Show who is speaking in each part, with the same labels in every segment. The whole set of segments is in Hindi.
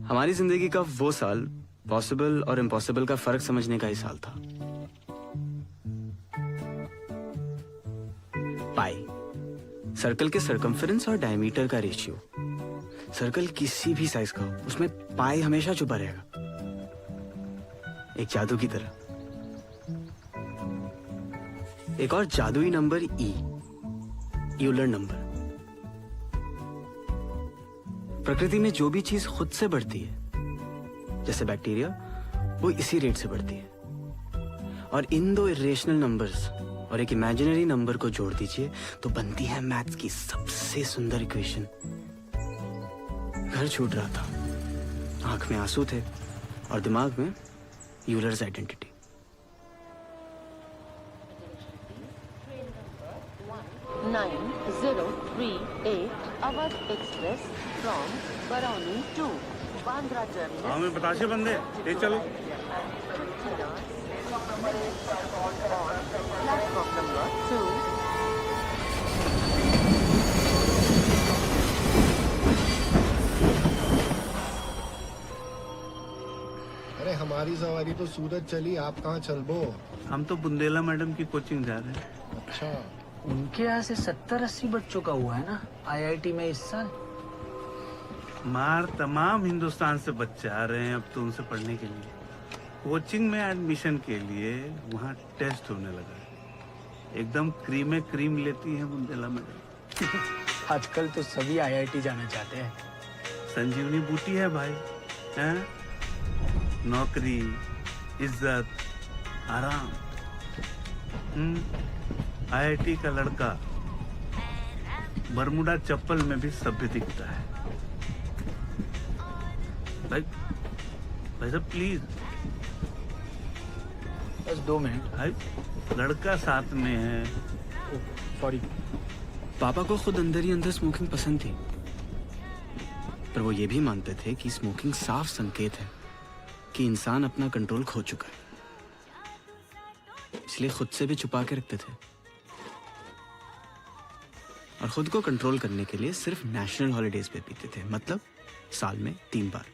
Speaker 1: हमारी जिंदगी का वो साल पॉसिबल और इम्पॉसिबल का फर्क समझने का ही साल था। पाई, सर्कल के सर्कमफेरेंस और डायमीटर का रेशियो। सर्कल किसी भी साइज का हो, उसमें पाई हमेशा छुपा रहेगा, एक जादू की तरह। एक और जादुई नंबर ई, यूलर नंबर। प्रकृति में जो भी चीज खुद से बढ़ती है, जैसे बैक्टीरिया, वो इसी रेट से बढ़ती है। और इन दो इरेशनल नंबर्स और एक इमेजिनरी नंबर को जोड़ दीजिए तो बनती है मैथ्स की सबसे सुंदर इक्वेशन। घर छूट रहा था, आंख में आंसू थे और दिमाग में Euler's identity.
Speaker 2: Awadh express from Barauni to Bandra terminus.
Speaker 3: हाँ, मैं बताशे बंदे ले चलो।
Speaker 2: Platform number 2।
Speaker 4: अरे हमारी सवारी तो सूरत चली, आप कहाँ चल बो?
Speaker 3: हम तो बुंदेला मैडम की कोचिंग जा रहे हैं।
Speaker 4: अच्छा,
Speaker 5: उनके यहाँ से 70-80 बच्चों का हुआ है ना आईआईटी में इस साल।
Speaker 3: मार तमाम हिंदुस्तान से बच्चे आ रहे हैं अब तो उनसे पढ़ने के लिए। कोचिंग में एडमिशन के लिए वहाँ टेस्ट होने लगा है। एकदम क्रीम लेती है बुंदेला मैडम।
Speaker 5: आजकल तो सभी आईआईटी जाना चाहते हैं।
Speaker 3: संजीवनी बूटी है भाई, हैं? नौकरी, इज्जत, आराम। आईआईटी का लड़का बरमुडा चप्पल में भी सभ्य दिखता है। भाई साहब प्लीज।
Speaker 5: बस 2 मिनट।
Speaker 3: भाई लड़का साथ में है।
Speaker 5: सॉरी।
Speaker 1: पापा को खुद अंदर ही अंदर स्मोकिंग पसंद थी, पर वो ये भी मानते थे कि स्मोकिंग साफ संकेत है कि इंसान अपना कंट्रोल खो चुका है, इसलिए खुद से भी छुपा के रखते थे। और खुद को कंट्रोल करने के लिए सिर्फ नेशनल हॉलिडेज पे पीते थे, मतलब साल में 3 बार।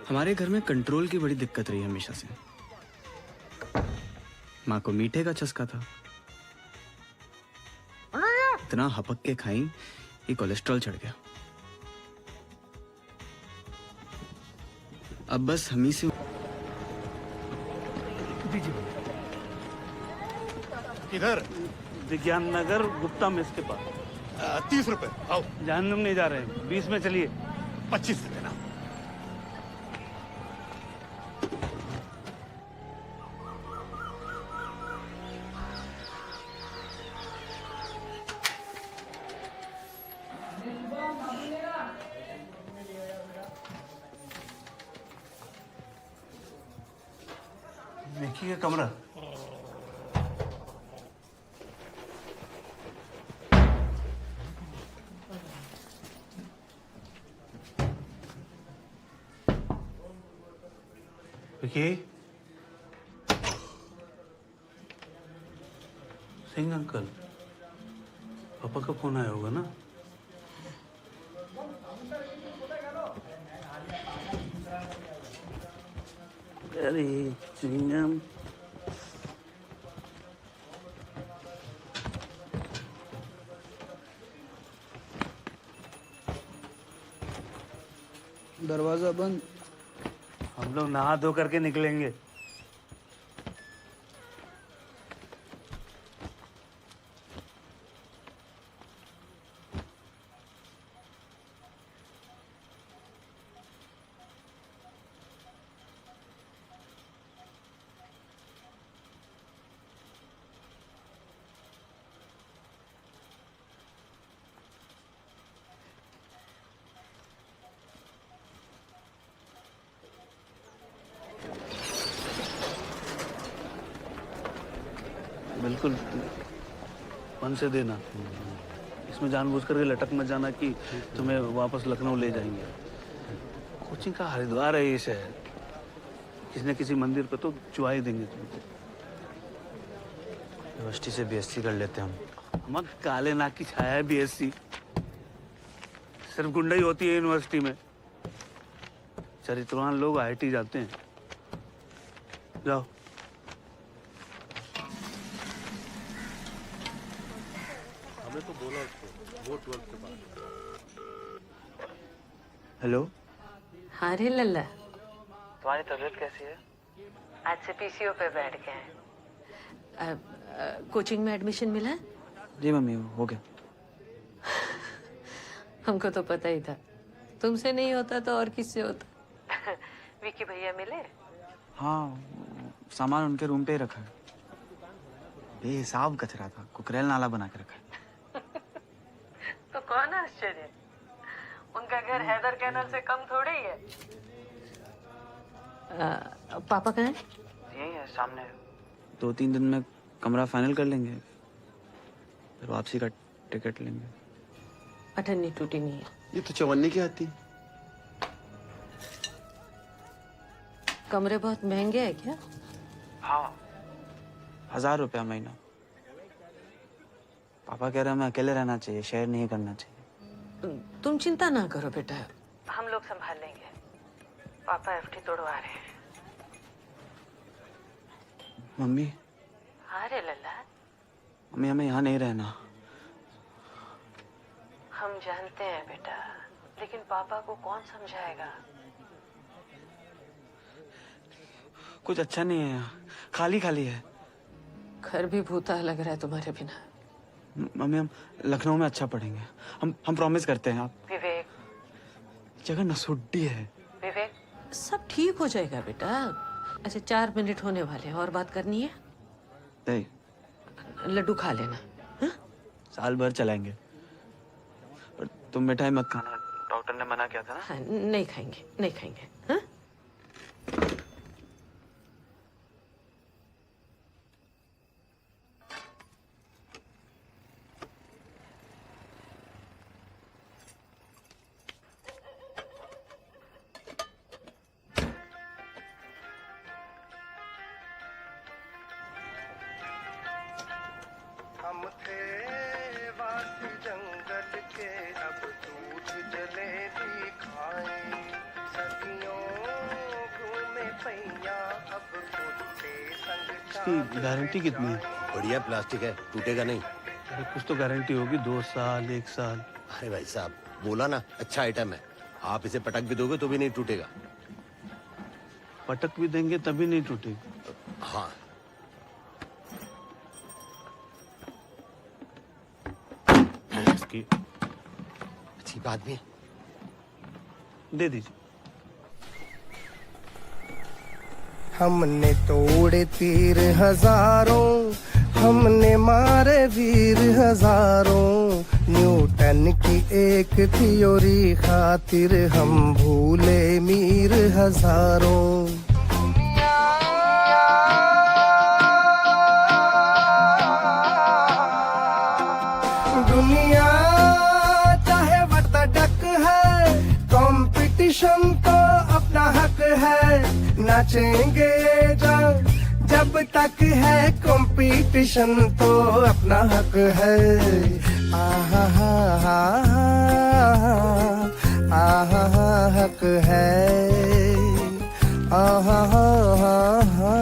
Speaker 1: हमारे घर में कंट्रोल की बड़ी दिक्कत रही हमेशा से। माँ को मीठे का चस्का था, इतना हपक के खाई कि कोलेस्ट्रॉल चढ़ गया। अब बस हम ही से।
Speaker 6: किधर?
Speaker 3: विज्ञान नगर गुप्ता मेस के पास।
Speaker 6: 30 रुपए। आओ।
Speaker 3: जहन्नुम नहीं जा रहे हैं, 20 में चलिए।
Speaker 6: 25 से देना।
Speaker 3: देखिए कमरा। देखिए सिंह अंकल, पापा का फोन आया होगा ना? अरे चिंगम।
Speaker 5: दरवाजा बंद।
Speaker 3: हम लोग नहा धो करके निकलेंगे। बिल्कुल मन से देना। इसमें जानबूझ करके लटक मत जाना कि तुम्हें वापस लखनऊ ले जाएंगे। कोचिंग का हरिद्वार है ये शहर, किसी न किसी मंदिर पे तो चुआ ही देंगे तुमको।
Speaker 1: यूनिवर्सिटी से बीएससी कर लेते हम।
Speaker 3: हम काले नाक की छाया है बीएससी। सिर्फ गुंडा ही होती है यूनिवर्सिटी में। चरित्रवान लोग आईआईटी जाते हैं। जाओ।
Speaker 6: हमें तो बोला उसको वो 12th के बाद।
Speaker 1: हेलो,
Speaker 2: हाँ रे लल्ला,
Speaker 1: तुम्हारी तबीयत कैसी है?
Speaker 2: आज से पीसीओ पे बैठ गए हैं। कोचिंग में एडमिशन मिला है?
Speaker 1: जी मम्मी, हो गया।
Speaker 2: हमको तो पता ही था, तुमसे नहीं होता तो और किससे होता। विकी भैया मिले?
Speaker 1: हाँ, सामान उनके रूम पे ही रखा है। बेहिसाब कचरा था, कुकरेल नाला बना के रखा है।
Speaker 2: तो कौन आश्चर्य, उनका घर हैदर कैनल से कम थोड़े ही है। पापा कहाँ हैं?
Speaker 1: यही है सामने। 2-3 दिन में कमरा फाइनल कर लेंगे, फिर वापसी का टिकट लेंगे।
Speaker 2: अठन्नी टूटी नहीं है।
Speaker 6: ये तो चवन्नी की आती।
Speaker 2: कमरे बहुत महंगे हैं क्या?
Speaker 1: हाँ, 1000 रुपया महीना। पापा कह रहे हैं मैं अकेले रहना चाहिए, शेयर नहीं करना चाहिए।
Speaker 2: तुम चिंता ना करो बेटा, हम लोग संभाल लेंगे। पापा एफडी तोड़वा रहे हैं।
Speaker 1: मम्मी,
Speaker 2: हाँ रे लल्ला,
Speaker 1: मम्मी हमें यहाँ नहीं रहना।
Speaker 2: हम जानते हैं बेटा, लेकिन पापा को कौन समझाएगा?
Speaker 1: कुछ अच्छा नहीं है यहाँ, खाली खाली है।
Speaker 2: घर भी भूता लग रहा है तुम्हारे बिना।
Speaker 1: मम्मी हम लखनऊ में अच्छा पढ़ेंगे, हम प्रॉमिस करते हैं। आप
Speaker 2: विवेक,
Speaker 1: जगह नसुड्डी है।
Speaker 2: विवेक, सब ठीक हो जाएगा बेटा। अच्छा 4 मिनट होने वाले हैं, और बात करनी है?
Speaker 1: नहीं,
Speaker 2: लड्डू खा लेना। हाँ?
Speaker 1: साल भर चलाएंगे, पर तुम मिठाई मत खाना, डॉक्टर ने मना किया था ना।
Speaker 2: हाँ, नहीं खाएंगे, नहीं खाएंगे। हाँ?
Speaker 4: हम थे वासी जंगल के, अब दूध जलेबी खाएं। सदियों घूमे पैया, अब कुत्ते संग।
Speaker 3: इसकी गारंटी कितनी है?
Speaker 6: बढ़िया प्लास्टिक है, टूटेगा नहीं।
Speaker 3: अरे कुछ तो गारंटी होगी, 2 साल 1 साल।
Speaker 6: अरे भाई साहब, बोला ना अच्छा आइटम है। आप इसे पटक भी दोगे तो भी नहीं टूटेगा।
Speaker 3: पटक भी देंगे तभी नहीं टूटेगी।
Speaker 6: हाँ,
Speaker 3: इसकी
Speaker 6: अच्छी बात भी है।
Speaker 3: दे दीजिए।
Speaker 4: हमने तोड़े तीर हजारों, हमने मारे वीर हजारों। न्यूटन की एक थ्योरी खातिर हम भूले मीर हजारों। दुनिया चाहे वतडक है, कंपटीशन तो अपना हक है। नाचेंगे जब तक है कंपटीशन तो अपना हक है। आहा हा हा आहा हा हक है। आहा हा हा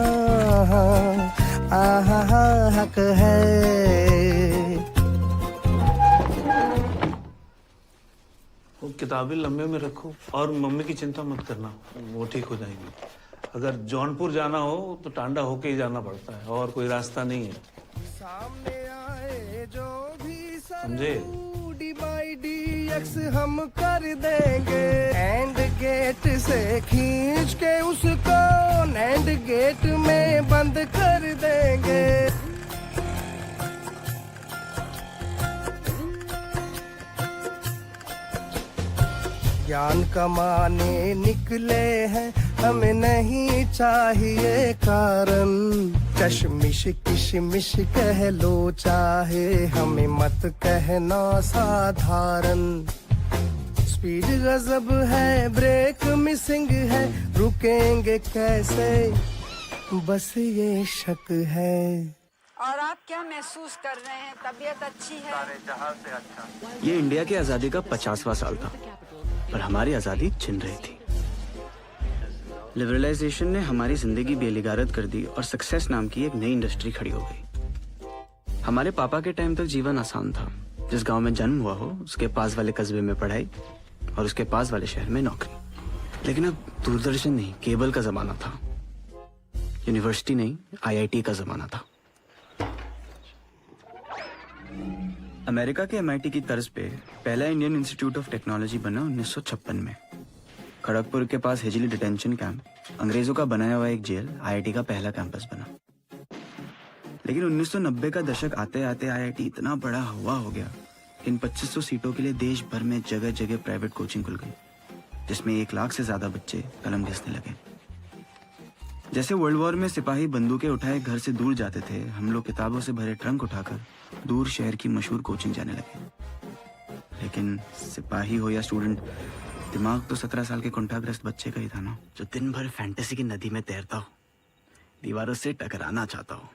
Speaker 4: आहा हा हक है।
Speaker 3: वो किताबें लंबे में रखो और मम्मी की चिंता मत करना, वो ठीक हो जाएंगी। अगर जौनपुर जाना हो तो टांडा होके ही जाना पड़ता है, और कोई रास्ता नहीं है।
Speaker 4: सामने आए जो भी
Speaker 3: समझे?
Speaker 4: DX हम कर देंगे। एंड गेट से खींच के उसको एंड गेट में बंद कर देंगे। ज्ञान कमाने निकले हैं, हमें नहीं चाहिए कारण। कशमिश किशमिश कह लो चाहे, हमें मत कहना साधारण। स्पीड गजब है, ब्रेक मिसिंग है, रुकेंगे कैसे बस ये शक है।
Speaker 7: और आप क्या महसूस कर रहे हैं? तबीयत अच्छी है?
Speaker 1: ये इंडिया की आजादी का 50वां साल था, पर हमारी आजादी छिन रही थी। लिबरलाइजेशन ने हमारी जिंदगी बेलिगारत कर दी और सक्सेस नाम की एक नई इंडस्ट्री खड़ी हो गई। हमारे पापा के टाइम तक जीवन आसान था। जिस गांव में जन्म हुआ हो उसके पास वाले कस्बे में पढ़ाई और उसके पास वाले शहर में नौकरी। लेकिन अब दूरदर्शन नहीं, केबल का जमाना था। यूनिवर्सिटी नहीं, आईआईटी का जमाना था। अमेरिका के एमआईटी की तर्ज पे पहला इंडियन इंस्टीट्यूट ऑफ टेक्नोलॉजी बना 1956 में। खड़गपुर के पास हिजली डिटेंशन कैंप, अंग्रेजों का बनाया हुआ एक जेल, आईआईटी का पहला कैंपस बना। लेकिन 1990 का दशक आते आते आईआईटी इतना बड़ा हुआ हो गया, इन 2500 सीटों के लिए देश भर में जगह जगह प्राइवेट कोचिंग खुल गई, जिसमें 1 लाख से ज्यादा बच्चे कलम घिसने लगे। जैसे वर्ल्ड वॉर में सिपाही बंदूकें उठाए घर से दूर जाते थे, हम लोग किताबों से भरे ट्रंक उठाकर दूर शहर की मशहूर कोचिंग जाने लगे। लेकिन सिपाही हो या स्टूडेंट, दिमाग तो 17 साल के कुंठाग्रस्त बच्चे का ही था ना, जो दिन भर फैंटेसी की नदी में तैरता हो, दीवारों से टकराना चाहता हो।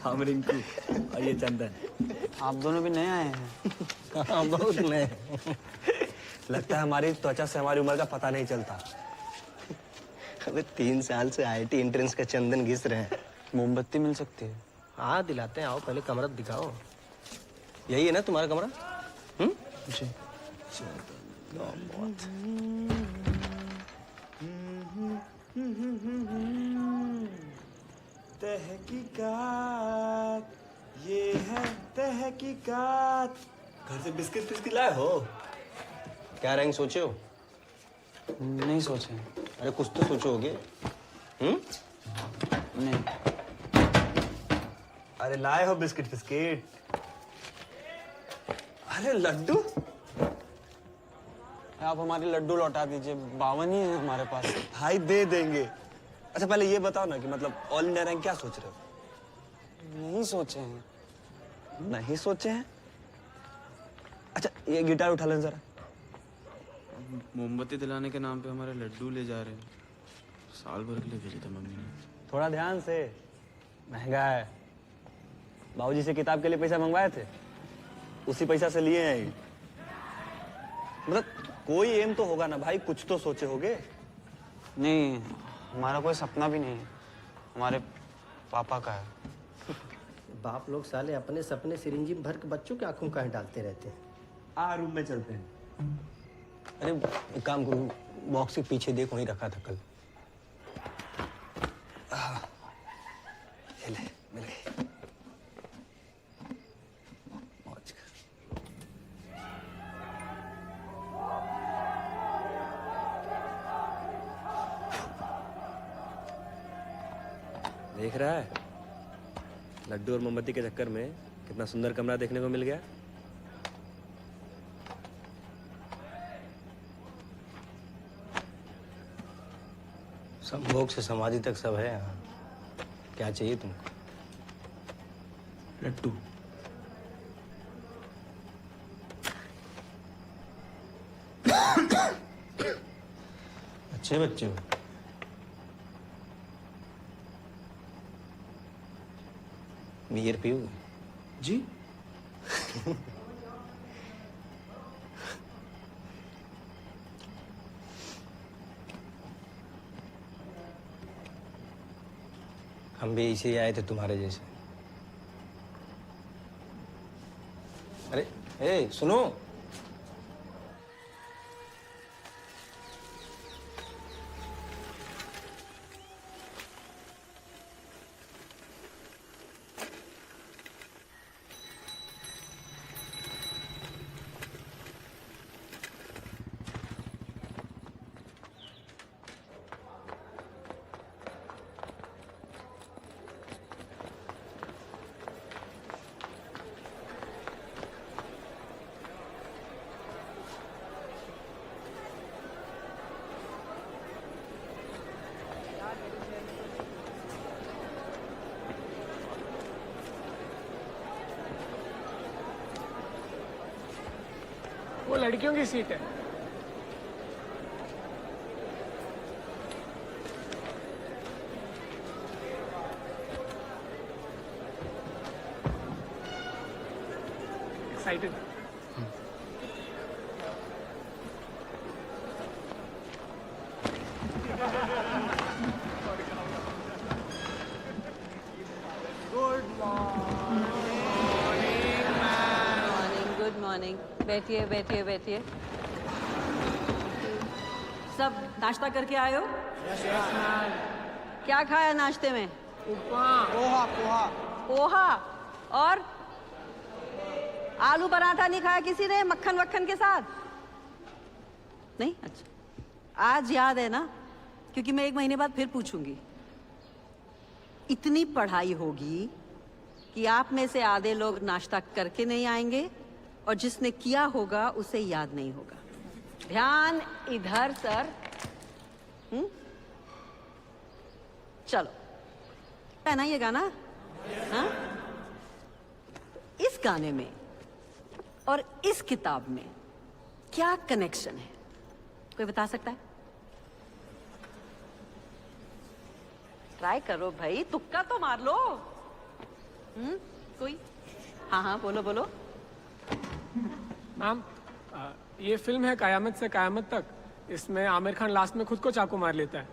Speaker 5: हम रिंकू और ये चंदन। आप दोनों भी नए आए हैं।
Speaker 8: हाँ, बहुत नए। लगता है हमारी त्वचा से हमारी उम्र का पता नहीं चलता।
Speaker 4: अबे 3 साल से आईआईटी एंट्रेंस का चंदन घिस रहे हैं।
Speaker 5: मोमबत्ती मिल सकती है?
Speaker 4: हाँ दिलाते हैं, आओ पहले कमरा दिखाओ। यही है ना तुम्हारा कमरा?
Speaker 5: जी।
Speaker 8: तहकीकात, ये है तहकीकात। घर से बिस्किट फिस्किट लाए हो?
Speaker 4: क्या रैंक सोचे हो?
Speaker 5: नहीं सोचे।
Speaker 4: अरे कुछ तो सोचो होगे।
Speaker 5: नहीं।
Speaker 8: अरे लाए हो बिस्किट फिस्किट? अरे लड्डू?
Speaker 5: आप हमारे लड्डू लौटा दीजिए, 52 ही है हमारे पास।
Speaker 8: भाई दे देंगे। अच्छा पहले ये बताओ ना कि मतलब ऑल इंडिया रैंक क्या सोच रहे हो?
Speaker 5: नहीं सोचे हैं।
Speaker 8: नहीं सोचे हैं? अच्छा ये गिटार उठा लें जरा।
Speaker 1: मोमबत्ती दिलाने के नाम पे हमारे लड्डू ले जा रहे हैं। साल भर के लिए भेजे थे मम्मी ने।
Speaker 8: थोड़ा ध्यान से, महंगा है। बाबूजी से किताब के लिए पैसा मंगवाए थे, उसी पैसा से लिए हैं। मतलब कोई एम तो होगा ना भाई, कुछ तो सोचे होगे।
Speaker 5: नहीं, हमारा कोई सपना भी नहीं है, हमारे पापा का है।
Speaker 4: बाप लोग साले अपने सपने सिरिंजी भर के बच्चों की आंखों काहे डालते रहते हैं।
Speaker 8: रूम में चलते हैं। अरे एक काम करो, बॉक्स के पीछे देख, वहीं रखा था कल। ये ले, मिल गई। मौज कर। देख रहा है लड्डू और मोमबत्ती के चक्कर में कितना सुंदर कमरा देखने को मिल गया।
Speaker 4: संभोग से समाधि तक सब है यहाँ। क्या चाहिए तुमको?
Speaker 1: लड्डू।
Speaker 4: अच्छे बच्चे हो। बियर पियोगे?
Speaker 1: जी।
Speaker 4: हम भी इसे आए थे तुम्हारे जैसे। अरे ए सुनो,
Speaker 9: लड़कियों की सीट है। एक्साइटेड?
Speaker 2: Morning, good morning. बैठिए बैठिए बैठिए। सब नाश्ता करके आए हो? क्या खाया नाश्ते में?
Speaker 4: पोहा पोहा
Speaker 2: पोहा। और आलू पराठा नहीं खाया किसी ने मक्खन वक्खन के साथ? नहीं? अच्छा, आज याद है ना, क्योंकि मैं 1 महीने बाद फिर पूछूंगी। इतनी पढ़ाई होगी कि आप में से आधे लोग नाश्ता करके नहीं आएंगे और जिसने किया होगा उसे याद नहीं होगा। ध्यान इधर सर। चलो, है ना ये गाना? हाँ? इस गाने में और इस किताब में क्या कनेक्शन है? कोई बता सकता है? ट्राई करो भाई, तुक्का तो मार लो। कोई? हाँ हाँ, बोलो बोलो।
Speaker 9: मैम, ये फिल्म है कयामत से कयामत तक। इसमें आमिर खान लास्ट में खुद को चाकू मार लेता है।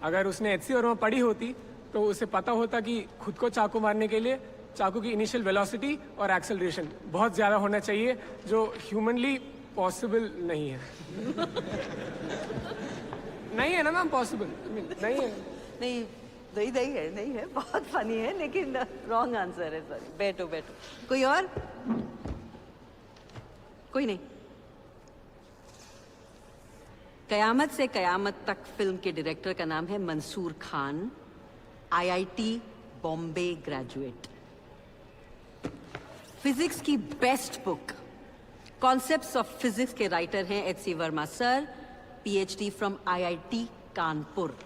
Speaker 9: अगर उसने एचसी वर्मा पढ़ी होती तो उसे पता होता कि खुद को चाकू मारने के लिए चाकू की इनिशियल वेलोसिटी और एक्सेलरेशन बहुत ज्यादा होना चाहिए, जो ह्यूमनली पॉसिबल नहीं है। नहीं है ना मैम, पॉसिबल नहीं है।
Speaker 2: नहीं नहीं नहीं है, नहीं है। बहुत फनी है लेकिन रॉन्ग आंसर है। सॉरी। बैठो बैठो। कोई और? कोई नहीं। कयामत से कयामत तक फिल्म के डायरेक्टर का नाम है Mansoor Khan, IIT Bombay graduate. Physics की best book concepts of physics के राइटर हैं HC Verma sir, PhD from IIT Kanpur.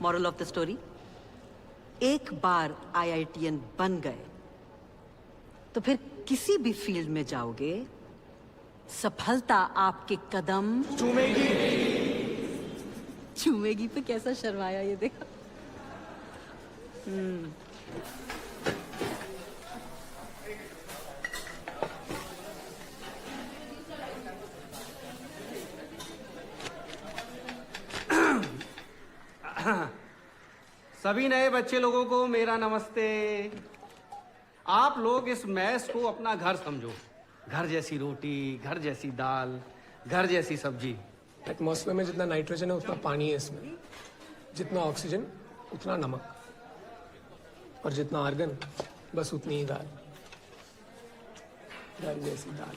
Speaker 2: Moral of the story, एक बार आईआईटीएन बन गए तो फिर किसी भी फील्ड में जाओगे, सफलता आपके कदम चूमेगी। चूमेगी पे कैसा शर्माया ये देखो।
Speaker 10: सभी नए बच्चे लोगों को मेरा नमस्ते। आप लोग इस मैस को अपना घर समझो। घर जैसी रोटी, घर जैसी दाल, घर जैसी सब्जी।
Speaker 9: एटमॉस्फेयर में जितना नाइट्रोजन है उतना पानी है इसमें, जितना ऑक्सीजन उतना नमक, और जितना आर्गन बस उतनी ही दाल। घर जैसी दाल।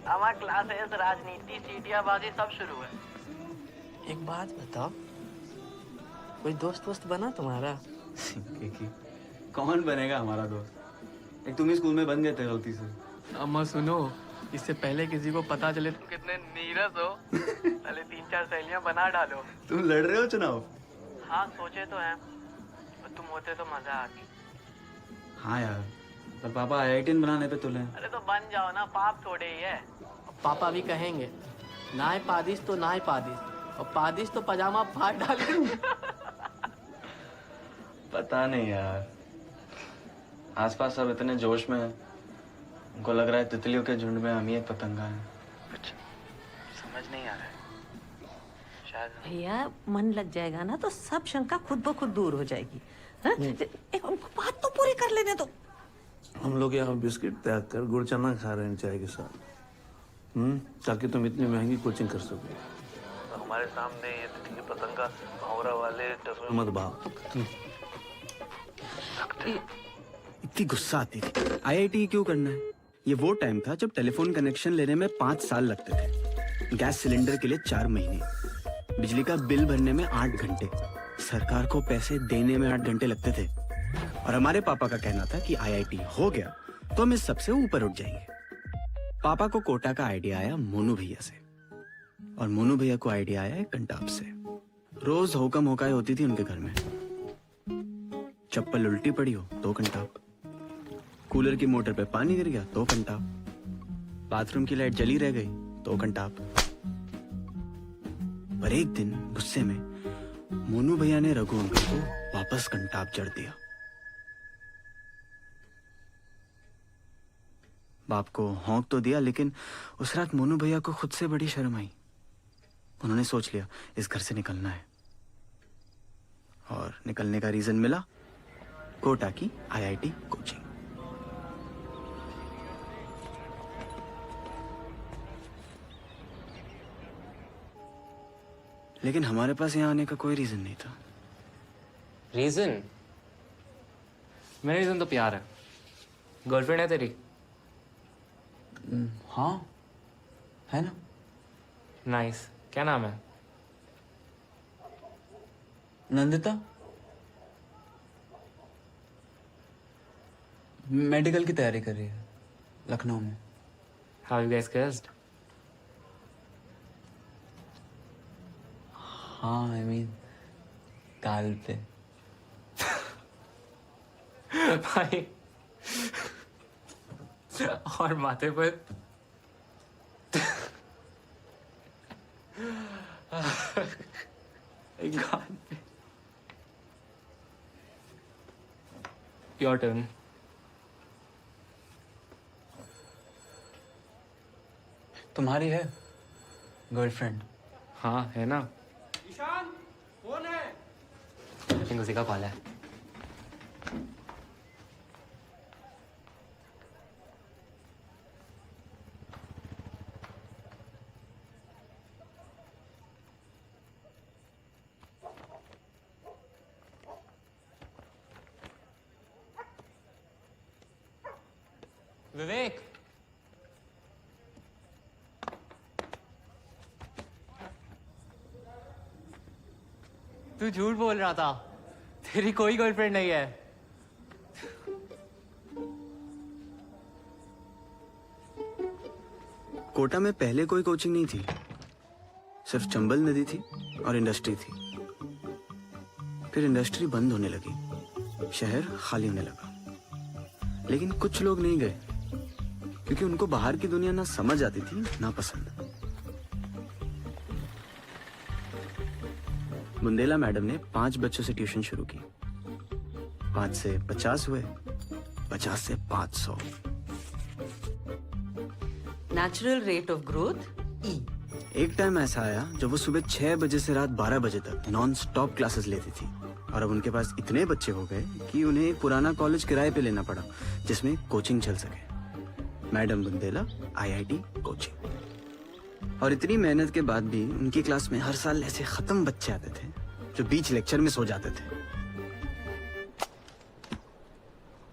Speaker 5: हमारा क्लासेस, राजनीति, सीटियाबाजी सब शुरू है।
Speaker 10: एक बात बताओ, कोई दोस्त वोस्त बना तुम्हारा?
Speaker 5: कौन बनेगा हमारा दोस्त? एक तुम ही स्कूल में बन गए थे गलती से।
Speaker 10: अम्मा सुनो, इससे पहले किसी को पता चले तुम कितने नीरस हो, पहले 3-4 सहेलियां बना डालो।
Speaker 5: तुम लड़ रहे हो चुनाव?
Speaker 10: हाँ सोचे तो हैं, पर तुम होते तो मजा आती।
Speaker 5: हाँ यार, पर पापा आईआईटीएन बनाने पे तुले।
Speaker 10: अरे तो बन जाओ ना, पाप थोड़े ही है। पापा भी कहेंगे ना है पादिश तो ना है पादिश, और पादिश तो पजामा फाड़ डाले।
Speaker 5: पता नहीं यार, आसपास सब इतने जोश में हैं, उनको लग रहा है तितलियों के झुंड में हम ही एक पतंगा है।
Speaker 10: कुछ समझ नहीं आ रहा है शायद।
Speaker 2: भैया मन लग जाएगा ना तो सब शंका खुद ब खुद दूर हो जाएगी। हाँ? एक बात तो पूरी कर लेने दो।
Speaker 3: हम लोग यहाँ बिस्किट त्याग कर गुड़ चना खा रहे हैं चाय के साथ, ताकि तुम इतनी महंगी कोचिंग कर सको। हमारे सामने ये तितली पतंगा भौरा वाले मत भाव।
Speaker 1: इतनी गुस्सा आती थी। आईआईटी क्यों करना है? ये वो टाइम था जब टेलीफोन कनेक्शन लेने में 5 साल लगते थे, गैस सिलेंडर के लिए 4 महीने, बिजली का बिल भरने में 8 घंटे, सरकार को पैसे देने में 8 घंटे लगते थे। और हमारे पापा का कहना था कि आईआईटी हो गया तो हम इस सबसे ऊपर उठ जाएंगे। पापा को कोटा का आइडिया आया मोनू भैया से, और मोनू भैया को आइडिया आया कंटाप से। रोज होकम होकाई होती थी उनके घर में। चप्पल उल्टी पड़ी हो तो कंटाप, कूलर की मोटर पे पानी गिर गया तो कंटाप, बाथरूम की लाइट जली रह गई तो कंटाप। पर एक दिन गुस्से में मोनू भैया ने रघु अंकल को वापस कंटाप जड़ दिया। बाप को हौंक तो दिया, लेकिन उस रात मोनू भैया को खुद से बड़ी शर्म आई। उन्होंने सोच लिया इस घर से निकलना है, और निकलने का रीजन मिला, कोटा की IIT कोचिंग। लेकिन हमारे पास यहाँ आने का कोई रीजन नहीं था।
Speaker 5: रीजन? मेरा रीजन तो प्यार है। गर्लफ्रेंड है तेरी?
Speaker 1: हाँ है ना।
Speaker 5: नाइस। क्या नाम है?
Speaker 1: नंदिता। मेडिकल की तैयारी कर रही है लखनऊ में।
Speaker 5: How you guys kissed?
Speaker 1: हाँ आई मीन गाल पे।
Speaker 5: भाई और माथे पर? गाल पे। Your turn.
Speaker 1: तुम्हारी है गर्लफ्रेंड?
Speaker 5: हाँ है ना।
Speaker 10: ईशान कौन है?
Speaker 5: आई थिंक उसी का कॉल है। विवेक, तू झूठ बोल रहा था। तेरी कोई गर्लफ्रेंड नहीं है।
Speaker 1: कोटा में पहले कोई कोचिंग नहीं थी, सिर्फ चंबल नदी थी और इंडस्ट्री थी। फिर इंडस्ट्री बंद होने लगी, शहर खाली होने लगा। लेकिन कुछ लोग नहीं गए, क्योंकि उनको बाहर की दुनिया ना समझ आती थी ना पसंद। बुंदेला मैडम ने 5 बच्चों से ट्यूशन शुरू की। 5 से 50 हुए, 50 से 500।
Speaker 2: Natural rate of growth E।
Speaker 1: एक टाइम ऐसा आया जब वो सुबह 6 बजे से रात 12 बजे तक नॉन स्टॉप क्लासेस लेती थी, और अब उनके पास इतने बच्चे हो गए कि उन्हें एक पुराना कॉलेज किराए पे लेना पड़ा जिसमें कोचिंग चल सके। Madam Bundela IIT coaching. और इतनी मेहनत के बाद भी उनकी क्लास में हर साल ऐसे खत्म बच्चे आते थे जो बीच लेक्चर में सो जाते थे।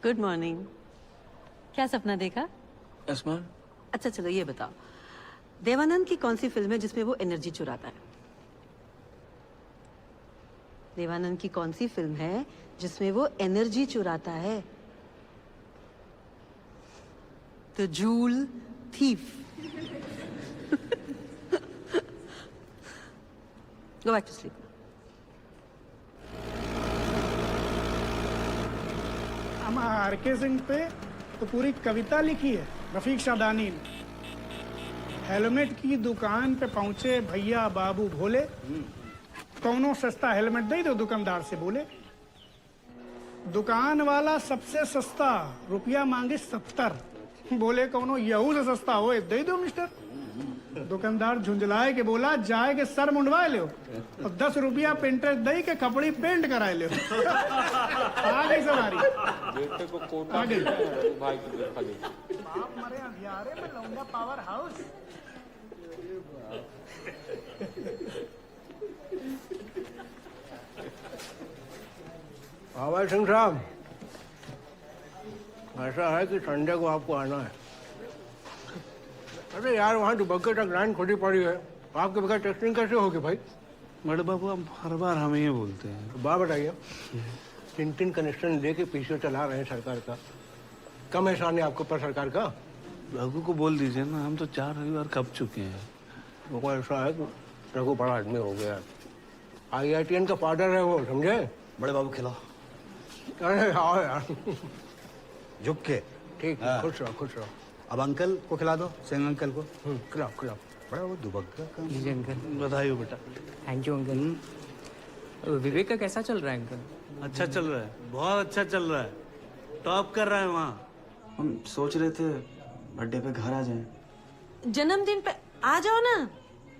Speaker 2: Good morning. क्या सपना देखा?
Speaker 1: आसमान।
Speaker 2: अच्छा चलो ये बताओ, देवानंद की कौन सी फिल्म है जिसमें वो एनर्जी चुराता है? देवानंद की कौन सी फिल्म है जिसमें वो एनर्जी चुराता है? The joule thief. Go back to sleep.
Speaker 11: RK Singh पे तो पूरी कविता लिखी है रफीक शादानी ने। हेलमेट की दुकान पे पहुंचे भैया बाबू भोले, कौनो सस्ता हेलमेट दे दो दुकानदार से बोले। दुकान वाला सबसे सस्ता रुपया मांगे 70, बोले कौनो यहू से सस्ता हो दे दो मिस्टर। दुकानदार झुंझलाए के बोला जाए के सर मुंडवाए लो और 10 रुपया पेंटर दे के कपड़ी पेंट कराए लो। आ गई सवारी। आ गई। बाप मरे अंधियारे में लौंडा पावर हाउस।
Speaker 4: हाँ भाई सिंह साहब, ऐसा है कि संडे को आपको आना है। अरे यार वहाँ दुबग्गे तक लाइन खुदी पड़ी है, आपके बगैर टेस्टिंग कैसे होगी भाई?
Speaker 3: बड़े बाबू अब हर बार हमें ये बोलते हैं।
Speaker 4: तो बात बताइए, 3 कनेक्शन लेके पीछे चला रहे हैं सरकार का, कम एहसान है आपके ऊपर सरकार का?
Speaker 3: रघु को बोल दीजिए ना, हम तो 4 रविवार कब चुके हैं।
Speaker 4: वो ऐसा है कि रघु बड़ा आदमी हो गया, IITN का फादर है वो, समझे?
Speaker 6: बड़े बाबू खिलाओ
Speaker 4: अरे आओ यार।
Speaker 6: झुक के।
Speaker 11: ठीक है, खुश रहो खुश रहो। अब अंकल को खिला दो, सिंह अंकल को। खिलाओ खिलाओ। बड़ा वो दुबक्का काम।
Speaker 1: लीजिए अंकल।
Speaker 3: बधाई हो बेटा।
Speaker 1: Thank you uncle. विवेक का कैसा चल रहा है अंकल?
Speaker 3: अच्छा चल रहा है, बहुत अच्छा चल रहा है, टॉप कर रहा है वहाँ।
Speaker 1: हम सोच रहे थे बर्थडे पे घर आ जाएं।
Speaker 2: जन्मदिन पे आ जाओ ना।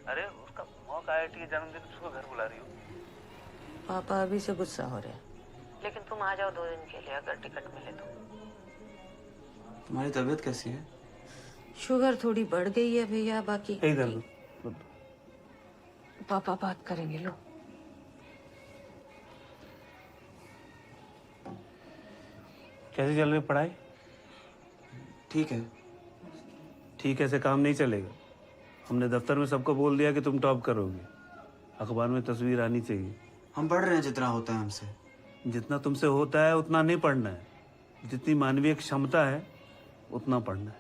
Speaker 3: अरे उसका मौका IIT जन्मदिन, उसको घर बुला रही हो।
Speaker 2: पापा अभी से गुस्सा हो रहे हैं, लेकिन तुम आ जाओ 2 दिन के लिए अगर टिकट मिले तो।
Speaker 1: तुम्हारी तबीयत कैसी है?
Speaker 2: शुगर थोड़ी बढ़ गई है भैया, बाकी
Speaker 3: इधर लो।
Speaker 2: पापा बात करेंगे। लो
Speaker 3: कैसी चल रही पढ़ाई?
Speaker 1: ठीक है।
Speaker 3: ठीक है से काम नहीं चलेगा। हमने दफ्तर में सबको बोल दिया कि तुम टॉप करोगे, अखबार में तस्वीर आनी चाहिए।
Speaker 1: हम पढ़ रहे हैं जितना होता है हमसे।
Speaker 3: जितना तुमसे होता है उतना नहीं पढ़ना है, जितनी मानवीय क्षमता है उतना पढ़ना है,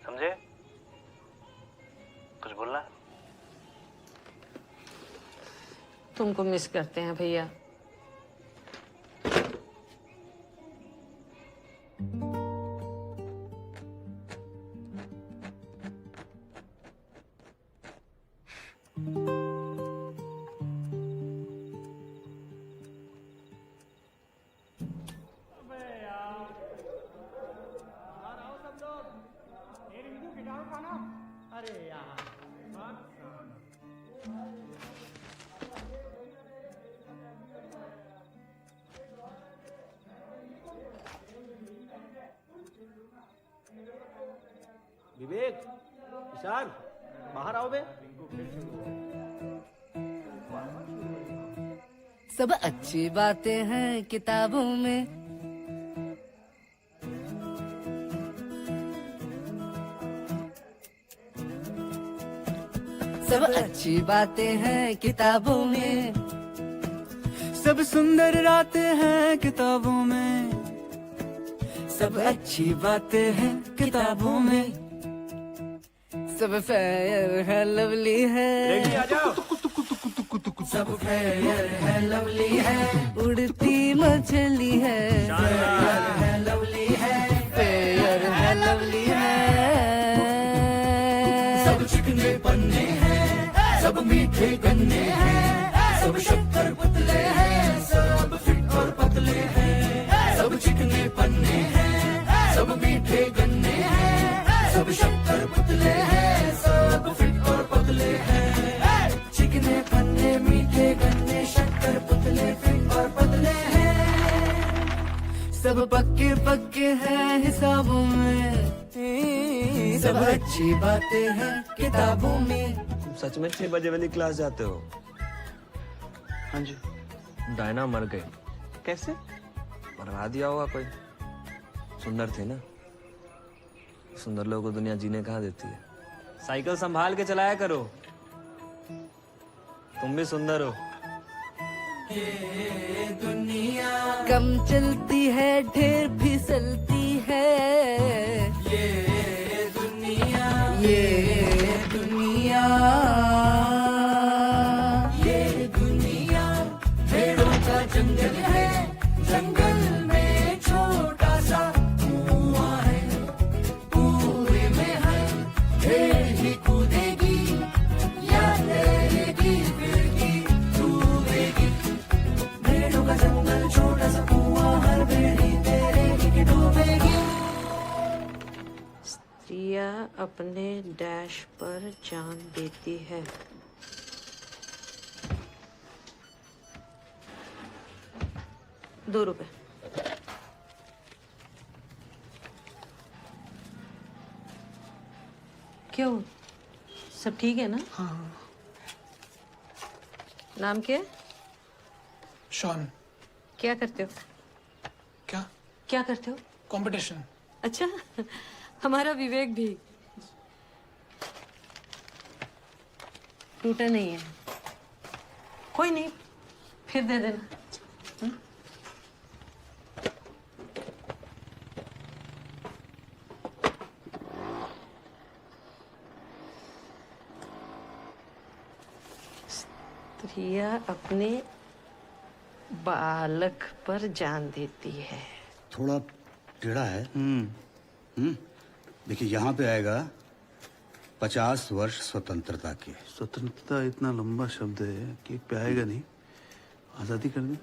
Speaker 3: समझे? कुछ बोलना है?
Speaker 2: तुमको मिस करते हैं भैया।
Speaker 10: विवेक, ईशान, बाहर आओ बे।
Speaker 4: सब अच्छी बातें हैं किताबों में, सब अच्छी बातें हैं किताबों में,
Speaker 1: सब सुंदर रातें हैं किताबों में, सब अच्छी बातें हैं किताबों में,
Speaker 4: सब फेयर है लवली है,
Speaker 10: आ जाओ।
Speaker 4: सब फेयर है लवली है, उड़ती मछली है, फेयर है लवली है, फेयर है लवली है, सब चिकने पन्ने हैं, सब मीठे गन्ने हैं, सब शक्कर पुतले हैं, सब फिट और पतले हैं, सब चिकने पन्ने हैं, सब मीठे गन्ने हैं, सब शक्कर पुतले हैं, सब फिट और पतले हैं, चिकने पन्ने मीठे गन्ने शक्कर पुतले फिट और पतले हैं, सब पक्के पक्के हैं हिसाबों में, सब अच्छी बातें हैं किताबों में।
Speaker 8: तुम सच में 6 बजे वाली क्लास जाते हो?
Speaker 1: हाँ जी।
Speaker 8: डायना मर गई।
Speaker 1: कैसे?
Speaker 8: मरवा दिया होगा कोई। सुंदर थी ना, सुंदर लोगों को दुनिया जीने कहाँ देती है। साइकिल संभाल के चलाया करो, तुम भी सुंदर हो।
Speaker 4: ये दुनिया कम चलती है ढेर फिसलती है, ये दुनिया ये दुनिया ये दुनिया भेड़ों का जंगल है, जंगल में छोटा सा कुआं है, कुएं में है भेड़ ही कूदेगी या तैरेगी फिरगी डूबेगी, भेड़ों का जंगल छोटा सा कुआं, हर भेड़ी तैरेगी कि डूबेगी।
Speaker 2: स्त्रियां अपने डैश पर जान देती है। ₹2। क्यों, सब ठीक है ना?
Speaker 11: हाँ।
Speaker 2: नाम क्या है?
Speaker 11: शॉन।
Speaker 2: क्या करते हो?
Speaker 11: क्या?
Speaker 2: क्या करते हो?
Speaker 11: कंपटीशन।
Speaker 2: अच्छा, हमारा विवेक भी। टूटा नहीं है, कोई नहीं, फिर दे देना। स्त्रियां अपने बालक पर जान देती है।
Speaker 6: थोड़ा
Speaker 12: टेढ़ा है। देखिए यहाँ पे आएगा 50 वर्ष स्वतंत्रता के।
Speaker 3: स्वतंत्रता इतना लंबा शब्द है कि पे आएगा नहीं। आजादी कर दे।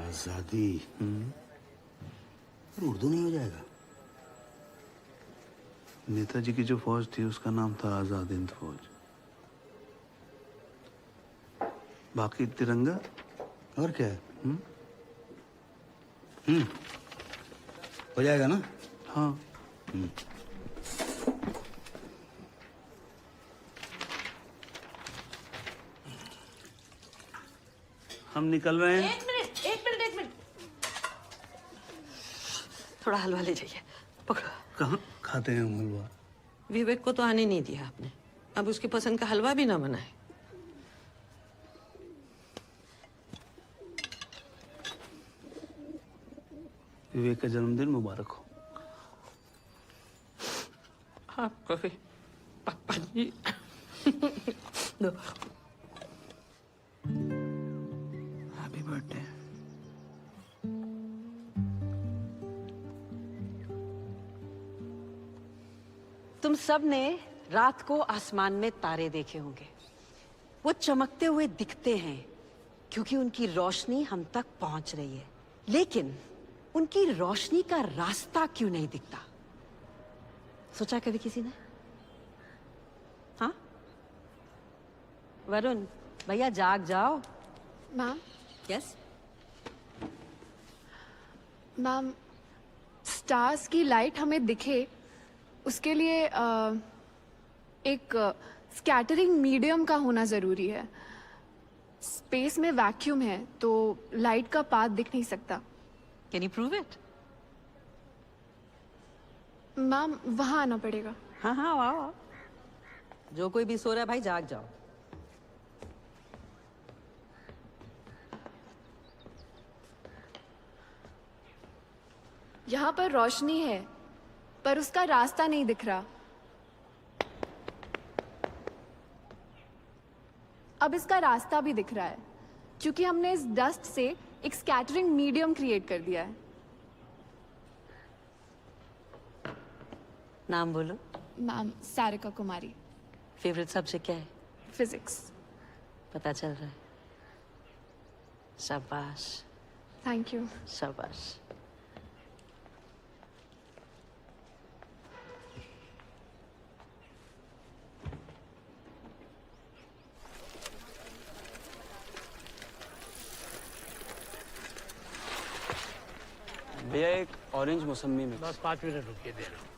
Speaker 12: आजादी। पर उर्दू नहीं हो जाएगा।
Speaker 3: नेताजी की जो फौज थी उसका नाम था आजाद हिंद फौज। बाकी तिरंगा
Speaker 12: और क्या है? हो जाएगा ना?
Speaker 3: हाँ। हम निकल रहे हैं।
Speaker 2: एक मिनट थोड़ा हलवा ले जाइए, पकड़ो।
Speaker 3: कहाँ खाते हैं हम हलवा?
Speaker 2: विवेक को तो आने नहीं दिया आपने, अब उसकी पसंद का हलवा भी ना बनाए।
Speaker 3: विवेक का जन्मदिन मुबारक हो।
Speaker 2: आपको भी पापा जी।
Speaker 1: Happy birthday.
Speaker 2: तुम सब ने रात को आसमान में तारे देखे होंगे। वो चमकते हुए दिखते हैं क्योंकि उनकी रोशनी हम तक पहुंच रही है, लेकिन उनकी रोशनी का रास्ता क्यों नहीं दिखता? सोचा कभी किसी ने? हाँ वरुण भैया जाग जाओ।
Speaker 13: मैम।
Speaker 2: यस
Speaker 13: मैम, स्टार्स की लाइट हमें दिखे उसके लिए एक स्कैटरिंग मीडियम का होना जरूरी है। स्पेस में वैक्यूम है तो लाइट का पाथ दिख नहीं सकता।
Speaker 2: Can you prove it?
Speaker 13: Ma'am वहां आना पड़ेगा।
Speaker 2: हाँ हाँ आओ। जो कोई भी सो रहा है भाई जाग जाओ।
Speaker 13: यहाँ पर रोशनी है पर उसका रास्ता नहीं दिख रहा। अब इसका रास्ता भी दिख रहा है क्योंकि हमने इस डस्ट से एक स्कैटरिंग मीडियम क्रिएट कर दिया है।
Speaker 2: नाम बोलो।
Speaker 13: मैम सारिका कुमारी।
Speaker 2: फेवरेट सब्जेक्ट क्या है?
Speaker 13: फिजिक्स।
Speaker 2: पता चल रहा है। शाबाश।
Speaker 13: Thank you.
Speaker 2: शाबाश।
Speaker 8: भैया एक ऑरेंज मौसमी में।
Speaker 11: बस 5 मिनट रुकिए, दे रहा हूँ।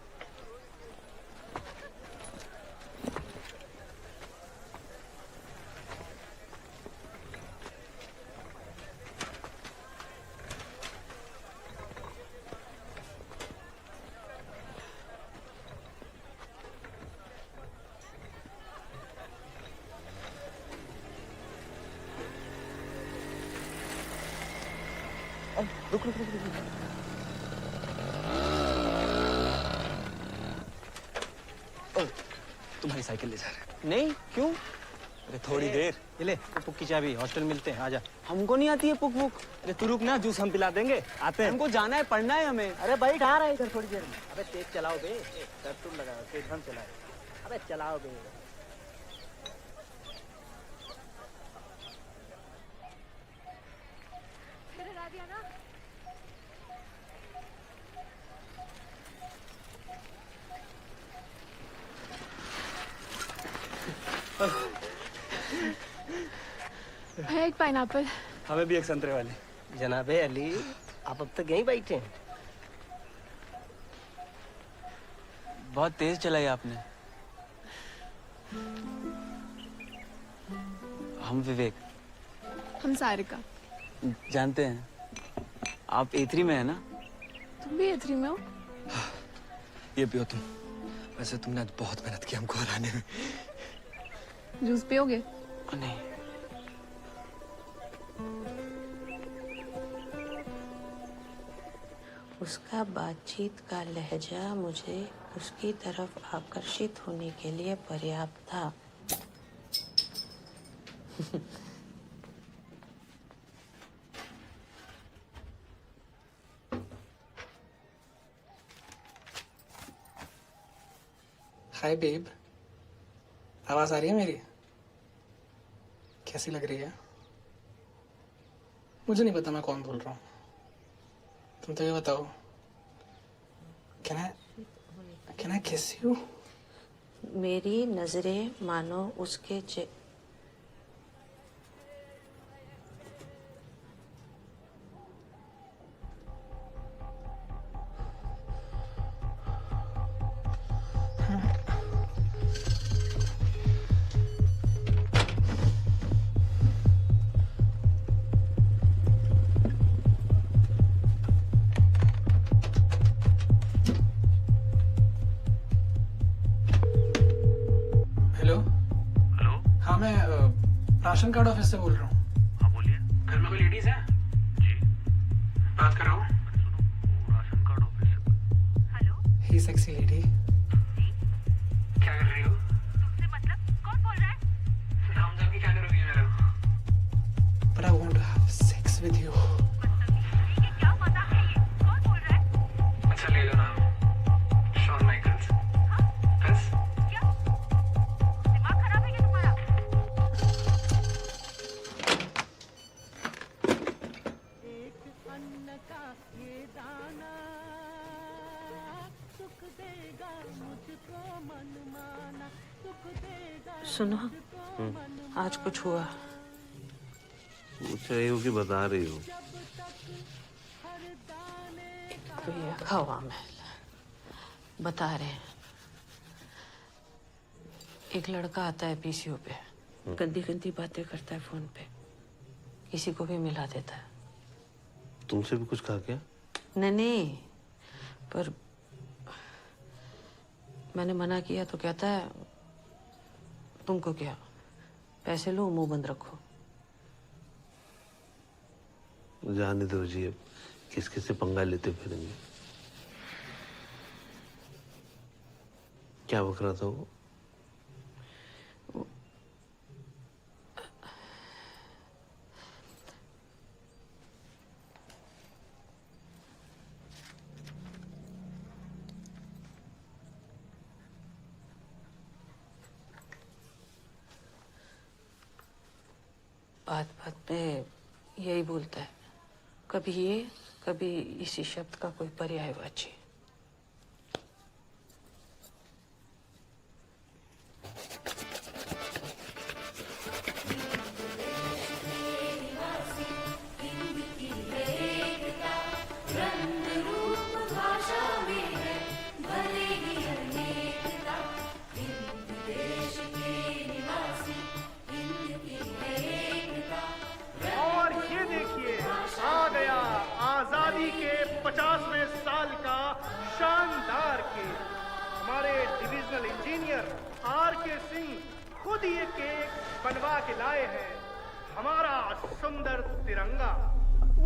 Speaker 8: रुक रुक रुक रुक। तुम्हारी साइकिल ले जा रहे। नहीं क्यों? अरे थोड़ी देर।
Speaker 1: ये ले पुक की चाबी, हॉस्टल मिलते हैं, आजा।
Speaker 8: हमको नहीं आती है पुक पुक। अरे तू रुक ना, जूस हम पिला देंगे। आते हैं। हमको जाना है, पढ़ना है हमें।
Speaker 1: अरे भाई आ रहा है इधर थोड़ी देर में। अबे तेज चलाओ बे, तुम लगा तेज हम चलाए। अबे चलाओ बे।
Speaker 13: भैया एक पाइनएप्पल।
Speaker 8: हमें भी एक संतरे वाली।
Speaker 1: जनाबे अली, आप अब तक यहीं बैठे हैं?
Speaker 5: बहुत तेज चलाई आपने। हम विवेक।
Speaker 13: हम सारिका।
Speaker 5: जानते हैं आप A3 में है ना?
Speaker 13: तुम भी A3 में हो?
Speaker 8: ये पियो तुम। वैसे तुमने आज बहुत मेहनत की हमको हराने में।
Speaker 13: जूस पियोगे?
Speaker 5: नहीं।
Speaker 2: उसका बातचीत का लहजा मुझे उसकी तरफ आकर्षित होने के लिए पर्याप्त था।
Speaker 9: हाय बेब, आवाज आ रही है मेरी? कैसी लग रही है? मुझे नहीं पता मैं कौन बोल रहा हूँ, तुम तो ये बताओ। कैन आई किस यू?
Speaker 7: मेरी नजरें मानो उसके
Speaker 9: हेलो। हाँ, मैं राशन कार्ड ऑफिस से बोल रहा हूँ।
Speaker 3: हाँ बोलिए।
Speaker 9: घर में कोई लेडीज है?
Speaker 3: जी।
Speaker 9: बात कर रहा हूँ।
Speaker 3: राशन कार्ड ऑफिस से।
Speaker 9: ही सेक्सी लेडी, क्या कर रही हो?
Speaker 7: तुमसे मतलब कौन बोल रहा है?
Speaker 9: नाम जान के क्या करोगी मेरा? But I want to have sex with you.
Speaker 7: ये क्या मजाक है ये? कौन बोल रहा है?
Speaker 9: अच्छा ले लो नाम, शॉन माइकल्स। बस
Speaker 7: क्या? दिमाग खराब है क्या तुम्हारा? सुनो, आज कुछ हुआ?
Speaker 3: पूछ रही हो कि बता रही हो?
Speaker 7: तो ये हवा महल बता रहे हैं। एक लड़का आता है पीसीओ पे, गंदी गंदी बातें करता है फोन पे, किसी को भी मिला देता है।
Speaker 3: तुमसे भी कुछ कहा क्या?
Speaker 7: नहीं, पर मैंने मना किया तो कहता है तुमको क्या, पैसे लो मुंह बंद रखो।
Speaker 3: जाने दो जी, अब किस किस से पंगा लेते फिरेंगे। क्या बक रहा था वो?
Speaker 7: बात बात पे यही बोलता है, कभी ये कभी इसी शब्द का कोई पर्यायवाची।
Speaker 11: और ये देखिए, आ गया आजादी के 50वें साल का शानदार केक। हमारे डिविजनल इंजीनियर आर.के. सिंह खुद ये केक बनवा के लाए हैं। हमारा सुंदर तिरंगा,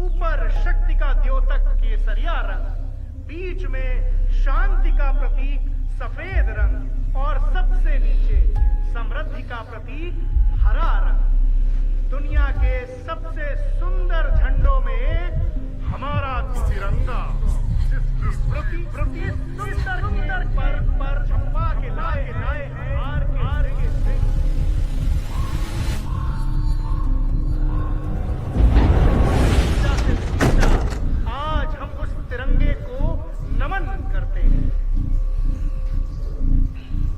Speaker 11: ऊपर शक्ति का द्योतक केसरिया रंग, बीच में शांति का प्रतीक सफेद रंग और सबसे नीचे समृद्धि का प्रतीक हरा रंग। दुनिया के सबसे सुंदर झंडों में एक हमारा तिरंगा प्रति सुंदर पर छपा के लाए हैं आर.के. सिंह। आज हम उस तिरंगे को नमन करते हैं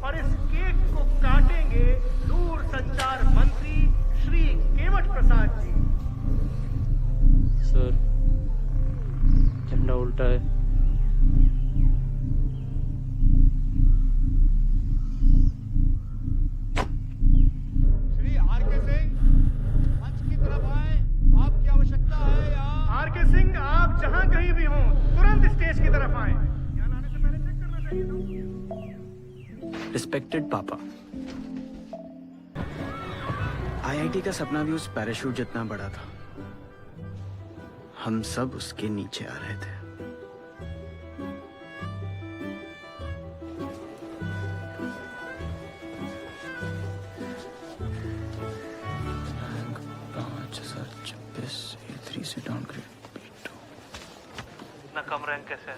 Speaker 11: और इस केक को काटेंगे दूर संचार मंत्री श्री केवट प्रसाद जी।
Speaker 5: सर, झंडा उल्टा है।
Speaker 11: श्री आर.के. सिंह मंच की तरफ आए, आपकी आवश्यकता है यहाँ। आर.के. सिंह, आप जहाँ कहीं भी हों तुरंत स्टेज की तरफ आए। यहाँ आने से पहले चेक करना चाहिए था।
Speaker 1: रिस्पेक्टेड पापा, आईआईटी का सपना भी उस पैराशूट जितना बड़ा था। हम सब उसके नीचे आ रहे थे। रैंक 5026 A3 से डाउनग्रेड B2।
Speaker 3: इतना कम रैंक कैसे है?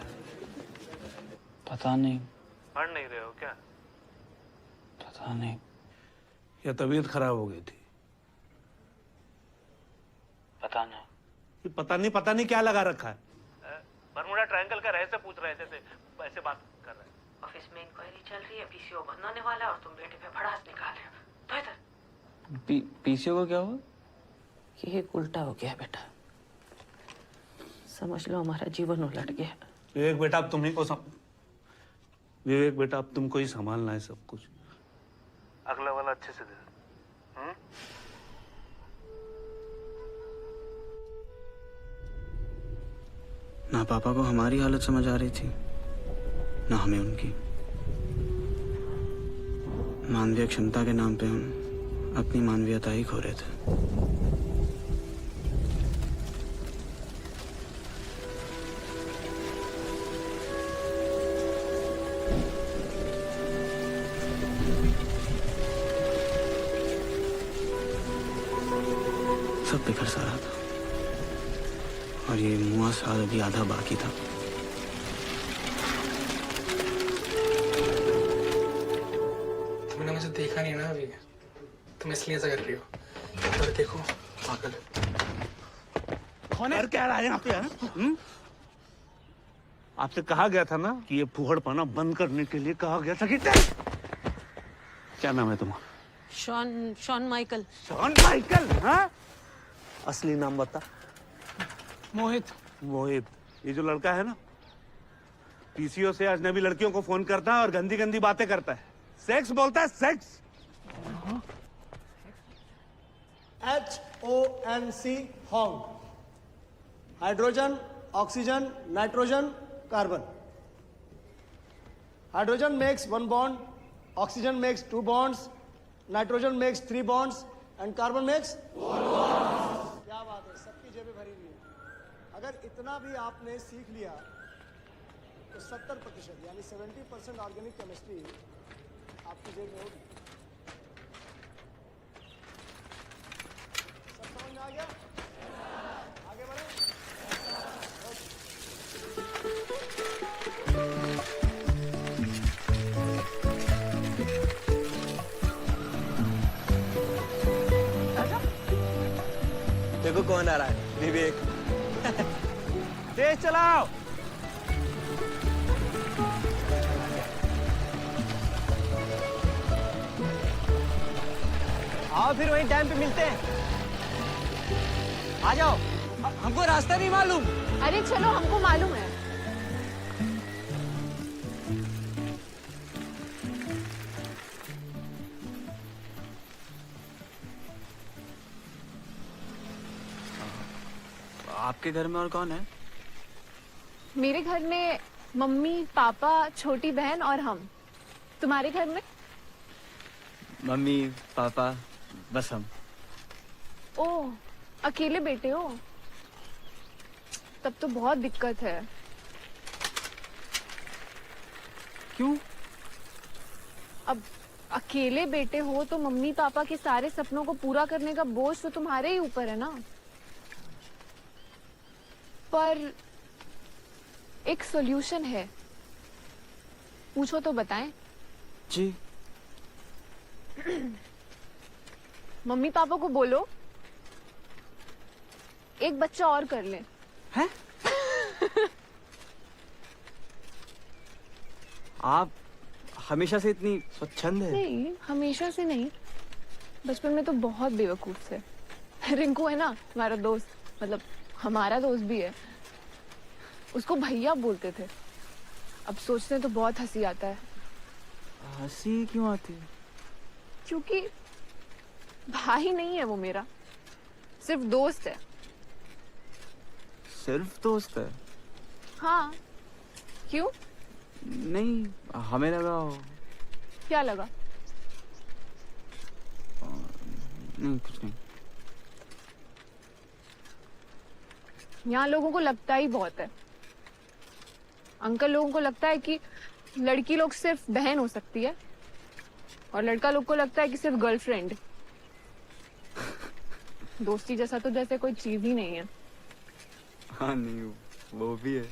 Speaker 5: पता नहीं।
Speaker 3: पढ़ नहीं रहे हो क्या?
Speaker 9: पता नहीं।
Speaker 3: या तबीयत खराब हो गई थी?
Speaker 9: पता नहीं।
Speaker 3: ये पता नहीं क्या लगा रखा है। बरमुडा ट्रायंगल का रहस्य पूछ रहे थे, ऐसे बात कर रहे हैं।
Speaker 7: ऑफिस में इंक्वायरी चल रही है, पीसीओ बंद होने वाला है और तुम बेटे पे भड़ास निकाल रहे हो। तो इधर
Speaker 5: पीसीओ को क्या हुआ?
Speaker 7: ये उल्टा हो गया बेटा, समझ लो हमारा जीवन उलट गया।
Speaker 3: विवेक बेटा अब तुम्ही को विवेक बेटा अब तुमको ही संभालना है सब कुछ। अगला वाला अच्छे से दे।
Speaker 1: ना पापा को हमारी हालत समझ आ रही थी, ना हमें उनकी। मानवीय क्षमता के नाम पे हम अपनी मानवीयता ही खो रहे थे। सब बिखर सा रहा था और ये मुआ साल अभी आधा बाकी था।
Speaker 9: तुमने मुझे देखा नहीं ना अभी, तुम इसलिए ऐसा कर रही हो। और देखो पागल
Speaker 3: कौन है? क्या रहा है यहाँ पे? आपसे कहा गया था ना कि ये फूहड़पना बंद करने के लिए कहा गया था कि क्या नाम है तुम्हारा?
Speaker 7: Shawn Michael.
Speaker 3: Shawn Michael? हाँ, असली नाम बता।
Speaker 9: मोहित।
Speaker 3: मोहित, ये जो लड़का है ना, पीसीओ से अजनबी लड़कियों को फोन करता है और गंदी गंदी बातें करता है, सेक्स बोलता है, sex.
Speaker 10: HONC Hong, hydrogen, oxygen, nitrogen, carbon. Hydrogen makes 1 bond, oxygen makes 2 bonds, nitrogen makes 3 bonds and carbon makes 1 bond. क्या बात है, सबकी जेबें भरी हुई है। अगर इतना भी आपने सीख लिया तो 70% यानी 70% ऑर्गेनिक केमिस्ट्री आपकी जेब में होगी। सब समझ में आ गया? आगे बढ़े।
Speaker 8: देखो कौन आ रहा है, विवेक। तेज चलाओ। आओ फिर वहीं टाइम पे मिलते हैं। आ जाओ, हमको रास्ता नहीं मालूम।
Speaker 13: अरे चलो, हमको मालूम है।
Speaker 1: आपके घर में और कौन है?
Speaker 13: मेरे घर में मम्मी, पापा, छोटी बहन और हम। तुम्हारे घर में?
Speaker 1: मम्मी, पापा, बस हम।
Speaker 13: ओह, अकेले बेटे हो? तब तो बहुत दिक्कत है।
Speaker 1: क्यों?
Speaker 13: अब अकेले बेटे हो तो मम्मी पापा के सारे सपनों को पूरा करने का बोझ तो तुम्हारे ही ऊपर है ना। पर एक सॉल्यूशन है, पूछो तो बताएं।
Speaker 1: जी।
Speaker 13: मम्मी पापा को बोलो एक बच्चा और कर ले।
Speaker 1: हैं? आप हमेशा से इतनी स्वच्छंद है?
Speaker 13: नहीं, हमेशा से नहीं, बचपन में तो बहुत बेवकूफ थे। रिंकू है ना हमारा दोस्त, मतलब हमारा दोस्त भी है, उसको भैया बोलते थे। अब सोचते तो बहुत हंसी आता है।
Speaker 1: हंसी क्यों आती है?
Speaker 13: क्योंकि भाई नहीं है वो मेरा, सिर्फ दोस्त है।
Speaker 1: सिर्फ दोस्त है?
Speaker 13: हाँ, क्यों?
Speaker 1: नहीं, हमें लगा।
Speaker 13: क्या लगा?
Speaker 1: नहीं, कुछ नहीं।
Speaker 13: यहाँ लोगों को लगता ही बहुत है। अंकल लोगों को लगता है कि लड़की लोग सिर्फ बहन हो सकती है और लड़का लोग को लगता है कि सिर्फ गर्लफ्रेंड। दोस्ती जैसा तो जैसे कोई चीज ही नहीं है।
Speaker 1: हाँ, नहीं, वो भी है।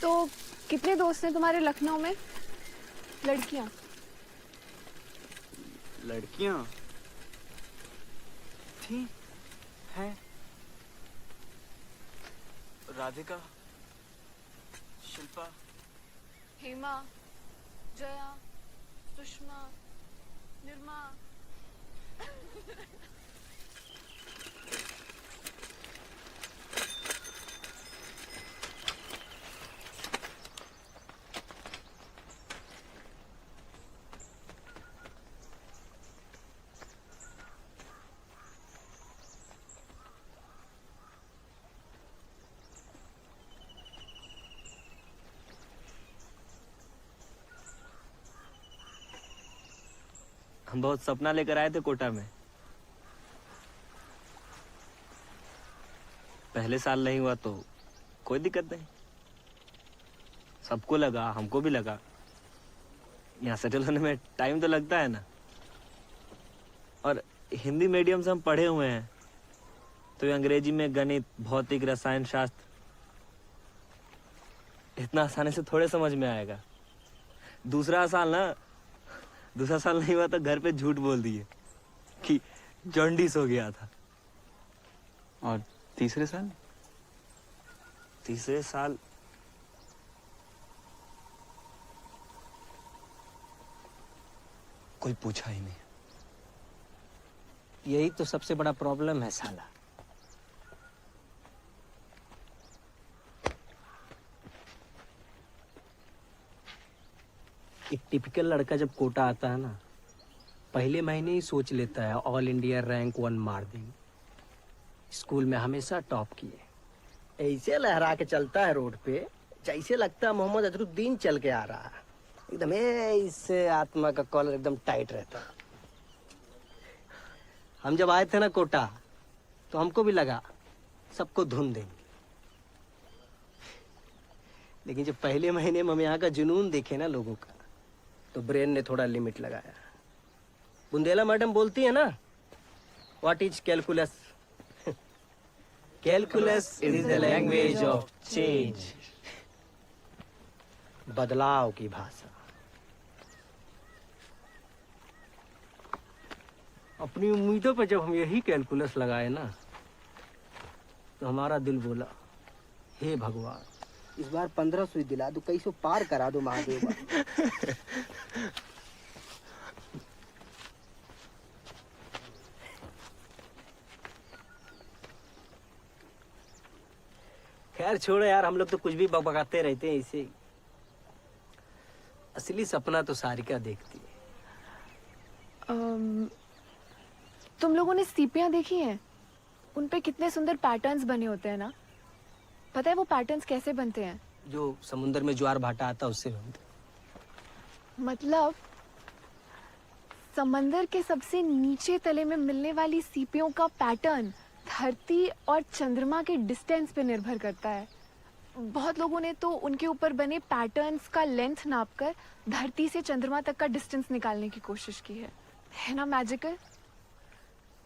Speaker 13: तो कितने दोस्त हैं तुम्हारे लखनऊ में, लड़कियां?
Speaker 1: लड़कियां थी हैं राधिका, शिल्पा,
Speaker 13: हेमा, जया, सुषमा, निर्मा।
Speaker 8: हम बहुत सपना लेकर आए थे कोटा में। पहले साल नहीं हुआ तो कोई दिक्कत नहीं। सबको लगा, हमको भी लगा, यहाँ सेटल होने में टाइम तो लगता है ना। और हिंदी मीडियम से हम पढ़े हुए हैं तो ये अंग्रेजी में गणित, भौतिक, रसायन शास्त्र इतना आसानी से थोड़े समझ में आएगा। दूसरा साल नहीं हुआ तो घर पे झूठ बोल दिए कि जॉन्डिस हो गया था।
Speaker 1: और तीसरे साल?
Speaker 8: तीसरे साल कोई पूछा ही नहीं।
Speaker 14: यही तो सबसे बड़ा प्रॉब्लम है साला। एक टिपिकल लड़का जब कोटा आता है ना, पहले महीने ही सोच लेता है ऑल इंडिया रैंक 1 मार देंगे। स्कूल में हमेशा टॉप किए, ऐसे लहरा के चलता है रोड पे जैसे लगता है मोहम्मद अजरुद्दीन चल के आ रहा है। एकदम इससे आत्मा का कॉलर एकदम टाइट रहता है। हम जब आए थे ना कोटा तो हमको भी लगा सबको धुन देंगे, लेकिन जब पहले महीने में हम यहाँ का जुनून देखे ना लोगों का, तो ब्रेन ने थोड़ा लिमिट लगाया। बुंदेला मैडम बोलती है ना, what is calculus? Calculus is the language of change, बदलाव की भाषा। अपनी उम्मीदों पर जब हम यही कैलकुलस लगाए ना, तो हमारा दिल बोला, हे भगवान, इस बार 1500 दिला दो, 2100 पार करा दो महादेव। खैर छोड़ो यार, हम लोग तो कुछ भी बकबकाते रहते हैं इसे। असली सपना तो सारिका देखती है।
Speaker 13: तुम लोगों ने सीपियां देखी हैं? उन पे कितने सुंदर पैटर्न्स बने होते हैं ना। पता है वो पैटर्न्स कैसे बनते हैं?
Speaker 14: जो समुद्र में ज्वार भाटा आता है उससे बनते।
Speaker 13: मतलब समंदर के सबसे नीचे तले में मिलने वाली सीपियों का पैटर्न धरती और चंद्रमा के डिस्टेंस पे निर्भर करता है। बहुत लोगों ने तो उनके ऊपर बने पैटर्न्स का लेंथ नापकर धरती से चंद्रमा तक का डिस्टेंस निकालने की कोशिश की है ना मैजिकल?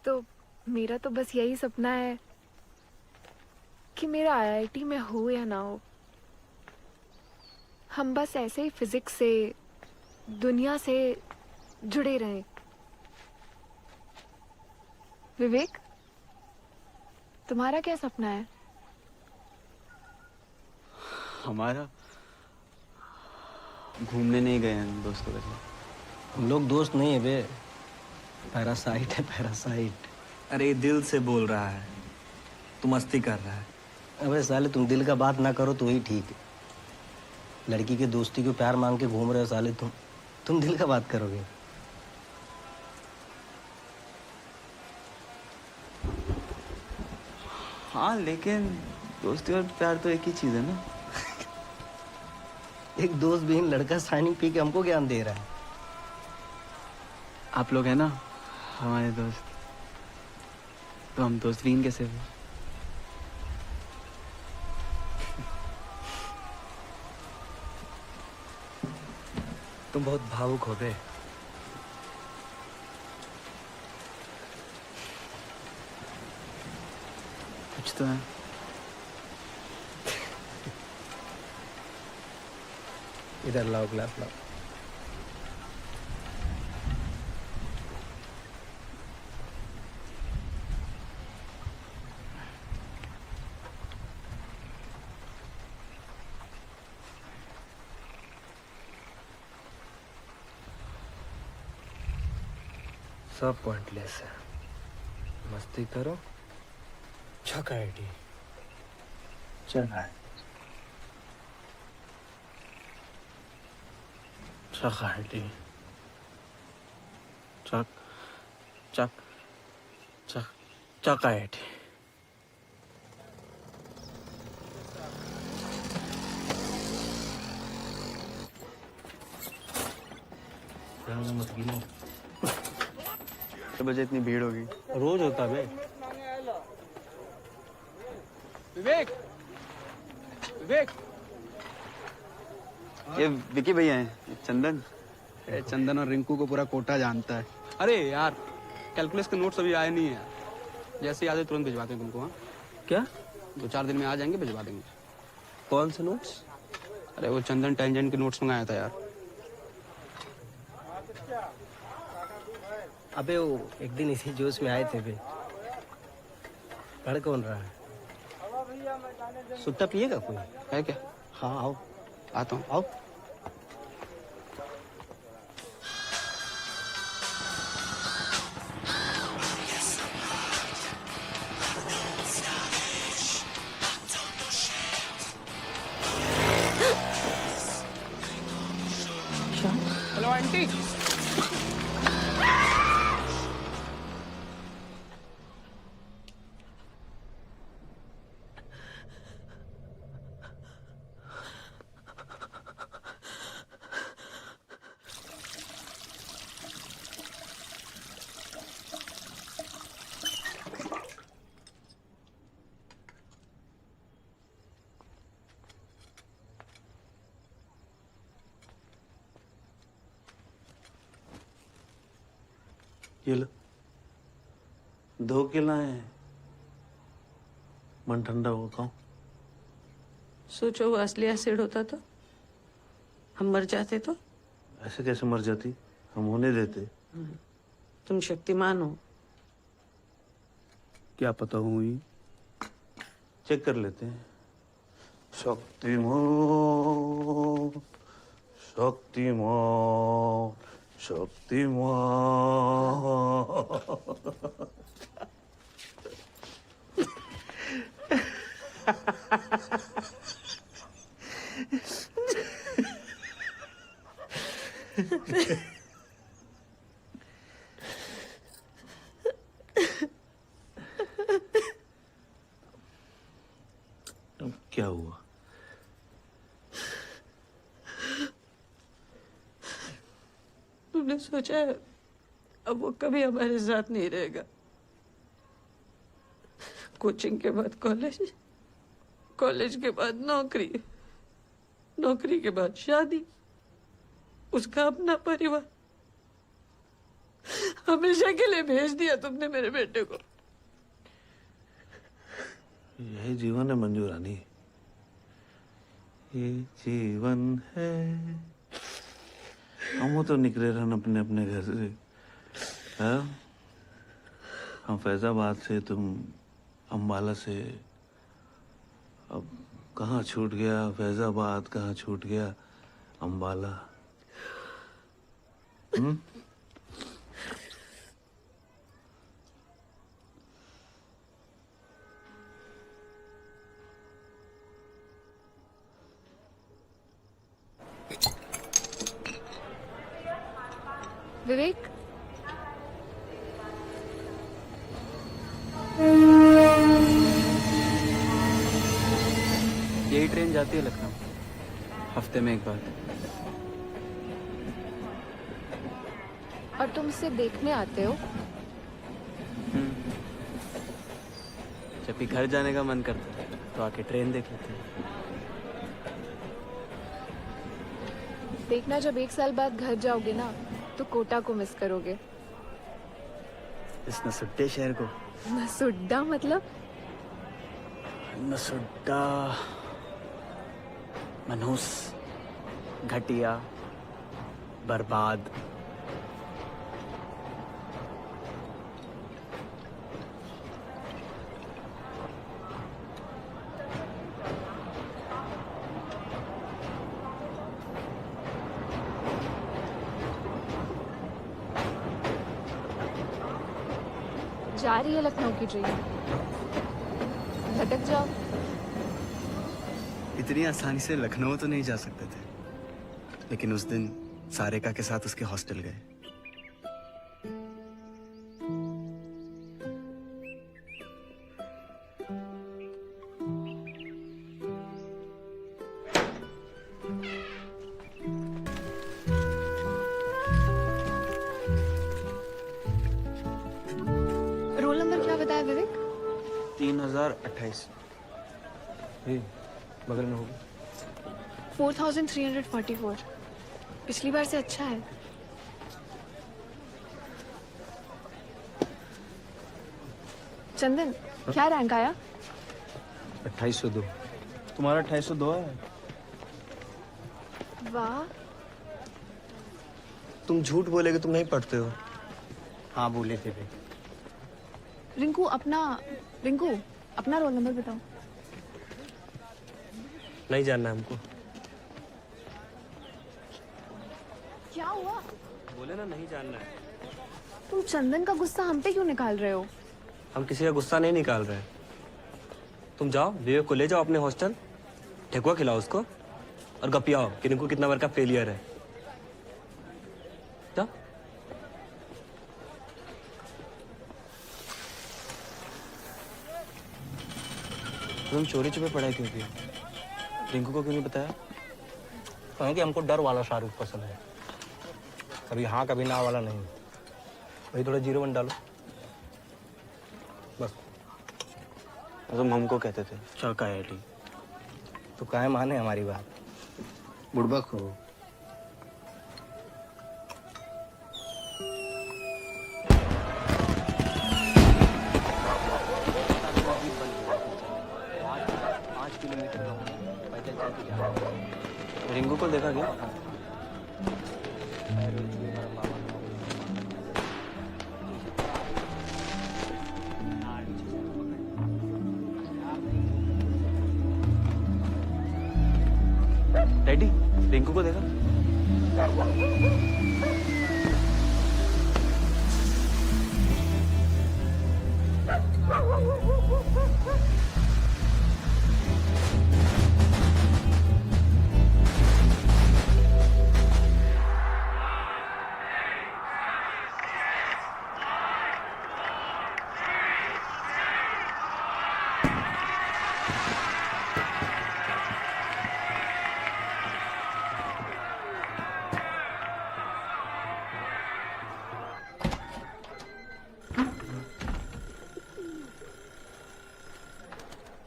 Speaker 13: तो मेरा तो बस यही सपना है कि मेरा आईआईटी में हो या ना हो, हम बस ऐसे ही फिजिक्स से, दुनिया से जुड़े रहें। विवेक, तुम्हारा क्या सपना है?
Speaker 1: हमारा घूमने नहीं गए हैं दोस्तों के साथ।
Speaker 14: हम लोग दोस्त नहीं है बे, पैरासाइट है, पैरासाइट।
Speaker 8: अरे दिल से बोल रहा है, तू मस्ती कर रहा है।
Speaker 14: अबे साले, तुम दिल का बात ना करो तो ही ठीक है। लड़की के दोस्ती को प्यार मांग के घूम रहे हो साले, तुम दिल का बात करोगे?
Speaker 1: हाँ, लेकिन दोस्ती और प्यार तो एक ही चीज है ना।
Speaker 14: एक दोस्त विहीन लड़का शाइनिंग पी के हमको ज्ञान दे रहा है।
Speaker 1: आप लोग हैं ना हमारे दोस्त, तो हम दोस्त विहीन कैसे हुए?
Speaker 14: तुम बहुत भावुक हो बे।
Speaker 1: कुछ तो है।
Speaker 14: इधर लाओ, ग्लास लाओ। सब पॉइंटलेस है। मस्ती करो, छका आईडी चला
Speaker 1: छका आईडी चक चक चक चका आईडी।
Speaker 5: बजे इतनी भीड़ होगी।
Speaker 8: रोज होता बे।
Speaker 9: विवेक, विवेक,
Speaker 5: ये विकी भैया हैं, चंदन।
Speaker 12: चंदन और रिंकू को पूरा कोटा जानता है।
Speaker 8: अरे यार, कैलकुलस के नोट्स अभी आए नहीं है यार। जैसे याद है तुरंत भिजवाते हैं तुमको। हाँ,
Speaker 14: क्या?
Speaker 8: 2-4 दिन में आ जाएंगे, भिजवा देंगे।
Speaker 14: कौन से नोट्स?
Speaker 8: अरे वो चंदन टेंजेंट के नोट्स मंगाया था यार।
Speaker 14: अबे वो एक दिन इसी जोश में आए थे बे। पढ़ कौन रहा है? सुट्टा पिएगा कोई?
Speaker 8: है क्या?
Speaker 14: हाँ आओ।
Speaker 8: आता हूँ।
Speaker 14: आओ।
Speaker 9: Hello aunty.
Speaker 3: ये लो, धो के लाए हैं। मन ठंडा हो खाओ।
Speaker 7: सोचो वो असली एसिड होता तो हम मर जाते तो।
Speaker 3: ऐसे कैसे मर जाती? हम होने देते।
Speaker 7: तुम शक्तिमान हो।
Speaker 3: क्या पता हुई, चेक कर लेते हैं। शक्तिमान शक्तिमान शक्तिमान। अब क्या हुआ?
Speaker 7: तुमने सोचा है अब वो कभी हमारे साथ नहीं रहेगा। कोचिंग के बाद कॉलेज, कॉलेज के बाद नौकरी, नौकरी के बाद शादी, उसका अपना परिवार। हमेशा के लिए भेज दिया तुमने मेरे बेटे को।
Speaker 3: यही जीवन है मंजू रानी, ये जीवन है। हम तो निकले रहन अपने अपने घर से। हाँ? हम फैजाबाद से, तुम अम्बाला से। अब कहाँ छूट गया फैजाबाद, कहाँ छूट गया अम्बाला।
Speaker 13: विवेक,
Speaker 1: यही ट्रेन जाती है लखनऊ, हफ्ते में एक बार।
Speaker 13: और तुम इसे देखने आते हो?
Speaker 1: जब भी घर जाने का मन करता है तो आके ट्रेन देख लेते हैं।
Speaker 13: देखना, जब 1 साल बाद घर जाओगे ना तो कोटा को मिस करोगे।
Speaker 1: इस नसुड्डे शहर को।
Speaker 13: नसुड्डा मतलब?
Speaker 1: नसुड्डा, मनहूस, घटिया, बर्बाद।
Speaker 13: जा रही है लखनऊ की ट्रेन, भटक जाओ।
Speaker 1: इतनी आसानी से लखनऊ तो नहीं जा सकते थे, लेकिन उस दिन सारिका के साथ उसके हॉस्टल गए।
Speaker 13: रोल नंबर क्या बताया विवेक?
Speaker 5: 3028।
Speaker 8: बगल में होगी।
Speaker 13: 4344। पिछली बार से अच्छा है। चंदन, क्या रैंक आया?
Speaker 8: 2802। तुम्हारा 2802 है।
Speaker 13: वाह,
Speaker 8: तुम झूठ बोलेगे, तुम नहीं पढ़ते हो।
Speaker 14: हाँ बोले थे भाई।
Speaker 13: रिंकू अपना रोल नंबर बताओ।
Speaker 8: नहीं जानना हमको।
Speaker 13: क्या हुआ?
Speaker 8: बोले ना नहीं जानना है।
Speaker 13: तुम चंदन का गुस्सा हम पे क्यों निकाल रहे हो?
Speaker 8: हम किसी का गुस्सा नहीं निकाल रहे। तुम जाओ विवेक को ले जाओ अपने हॉस्टल, ठेकुआ खिलाओ उसको और गपियाओ कि रिंकू कितना बार का फेलियर है। जाओ।
Speaker 5: तुम चोरी छुपे पढ़ाई क्यों की? रिंकू को क्यों नहीं बताया?
Speaker 14: कहें कि हमको डर वाला शाहरुख पसंद है, कभी हाँ कभी ना वाला नहीं। वही थोड़ा 01 डालो बस।
Speaker 5: तुम हमको कहते थे
Speaker 1: चौका आईआईटी।
Speaker 14: तो काहे माने हमारी बात, बुड़बक हो।
Speaker 5: रिंकू को देखा क्या? डैडी, रिंकू को देखा?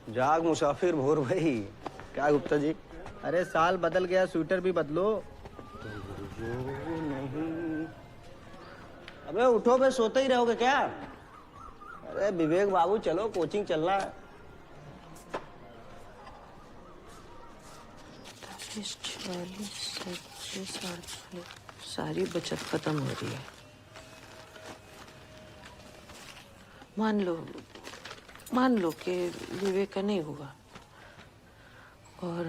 Speaker 14: जाग मुसाफिर भोर भाई। क्या गुप्ता जी? अरे साल बदल गया, स्वेटर भी बदलो। नहीं, अबे उठो बे, सोते ही रहोगे क्या? अरे विवेक बाबू चलो, कोचिंग चलना है।
Speaker 7: 40, 37, 38, सारी बचत खत्म हो रही है। मान लो कि विवेक का नहीं हुआ और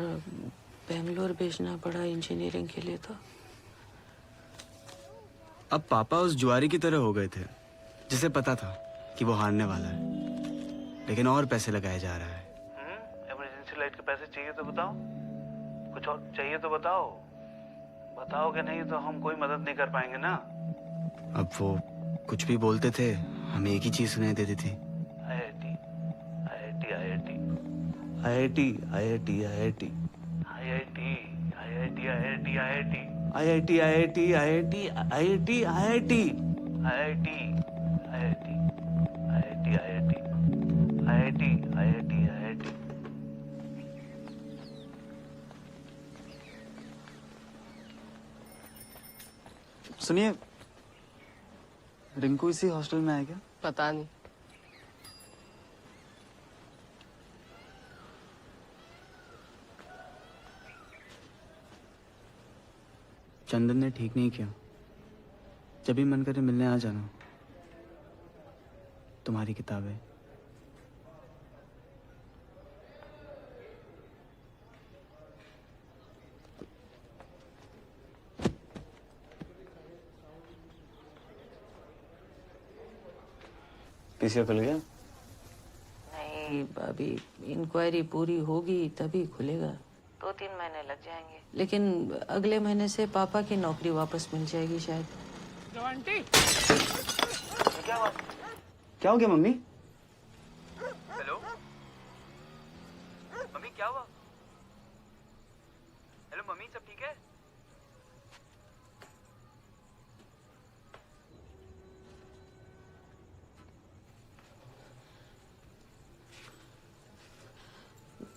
Speaker 7: बेंगलोर भेजना पड़ा इंजीनियरिंग के लिए, तो
Speaker 1: अब पापा उस जुआरी की तरह हो गए थे जिसे पता था कि वो हारने वाला है, लेकिन और पैसे लगाया जा रहा है।
Speaker 3: इमरजेंसी लाइट के पैसे चाहिए तो बताओ, कुछ और चाहिए तो बताओ। बताओगे नहीं तो हम कोई मदद नहीं कर पाएंगे ना।
Speaker 1: अब वो कुछ भी बोलते थे, हमें एक ही चीज सुनाई देती थी।
Speaker 3: IIT IIT IIT IIT IIT IIT IIT IIT IIT IIT IIT IIT IIT IIT IIT IIT IIT IIT.
Speaker 5: सुनिए, रिंकू इसी हॉस्टल में है क्या?
Speaker 7: पता नहीं।
Speaker 1: चंदन ने ठीक नहीं किया। जब भी मन करे मिलने आ जाना। तुम्हारी किताबें।
Speaker 5: पीसीओ खुल गया?
Speaker 7: नहीं, अभी इंक्वायरी पूरी होगी तभी खुलेगा। 2-3 महीने लग जाएंगे, लेकिन अगले महीने से पापा की नौकरी वापस मिल जाएगी शायद।
Speaker 9: आंटी,
Speaker 1: क्या हो गया मम्मी? हेलो मम्मी, क्या हुआ? हेलो मम्मी, सब ठीक है?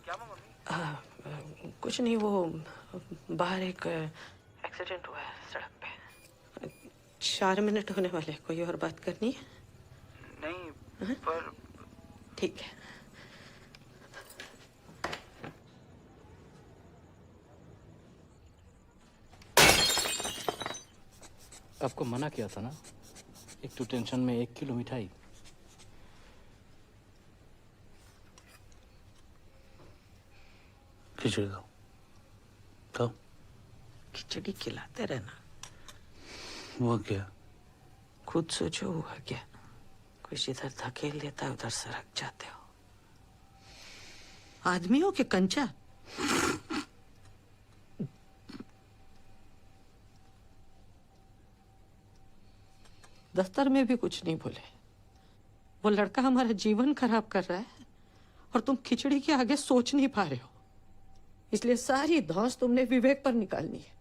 Speaker 1: क्या हुआ मम्मी?
Speaker 7: कुछ नहीं, वो बाहर एक एक्सीडेंट हुआ है सड़क पे। 4 मिनट होने वाले, कोई और बात करनी है?
Speaker 1: नहीं पर
Speaker 7: ठीक है।
Speaker 15: आपको मना किया था ना, एक तो टेंशन में 1 किलो मिठाई।
Speaker 3: खिचड़ी दो, तो
Speaker 7: खिचड़ी खिलाते रहना।
Speaker 3: वो क्या?
Speaker 7: खुद सोचो हुआ क्या? कोई इधर धकेल देता है, उधर सरक जाते हो। आदमी हो कि कंचा? दफ्तर में भी कुछ नहीं बोले। वो लड़का हमारा जीवन खराब कर रहा है और तुम खिचड़ी के आगे सोच नहीं पा रहे हो। इसलिए सारी धौंस तुमने विवेक पर निकालनी है।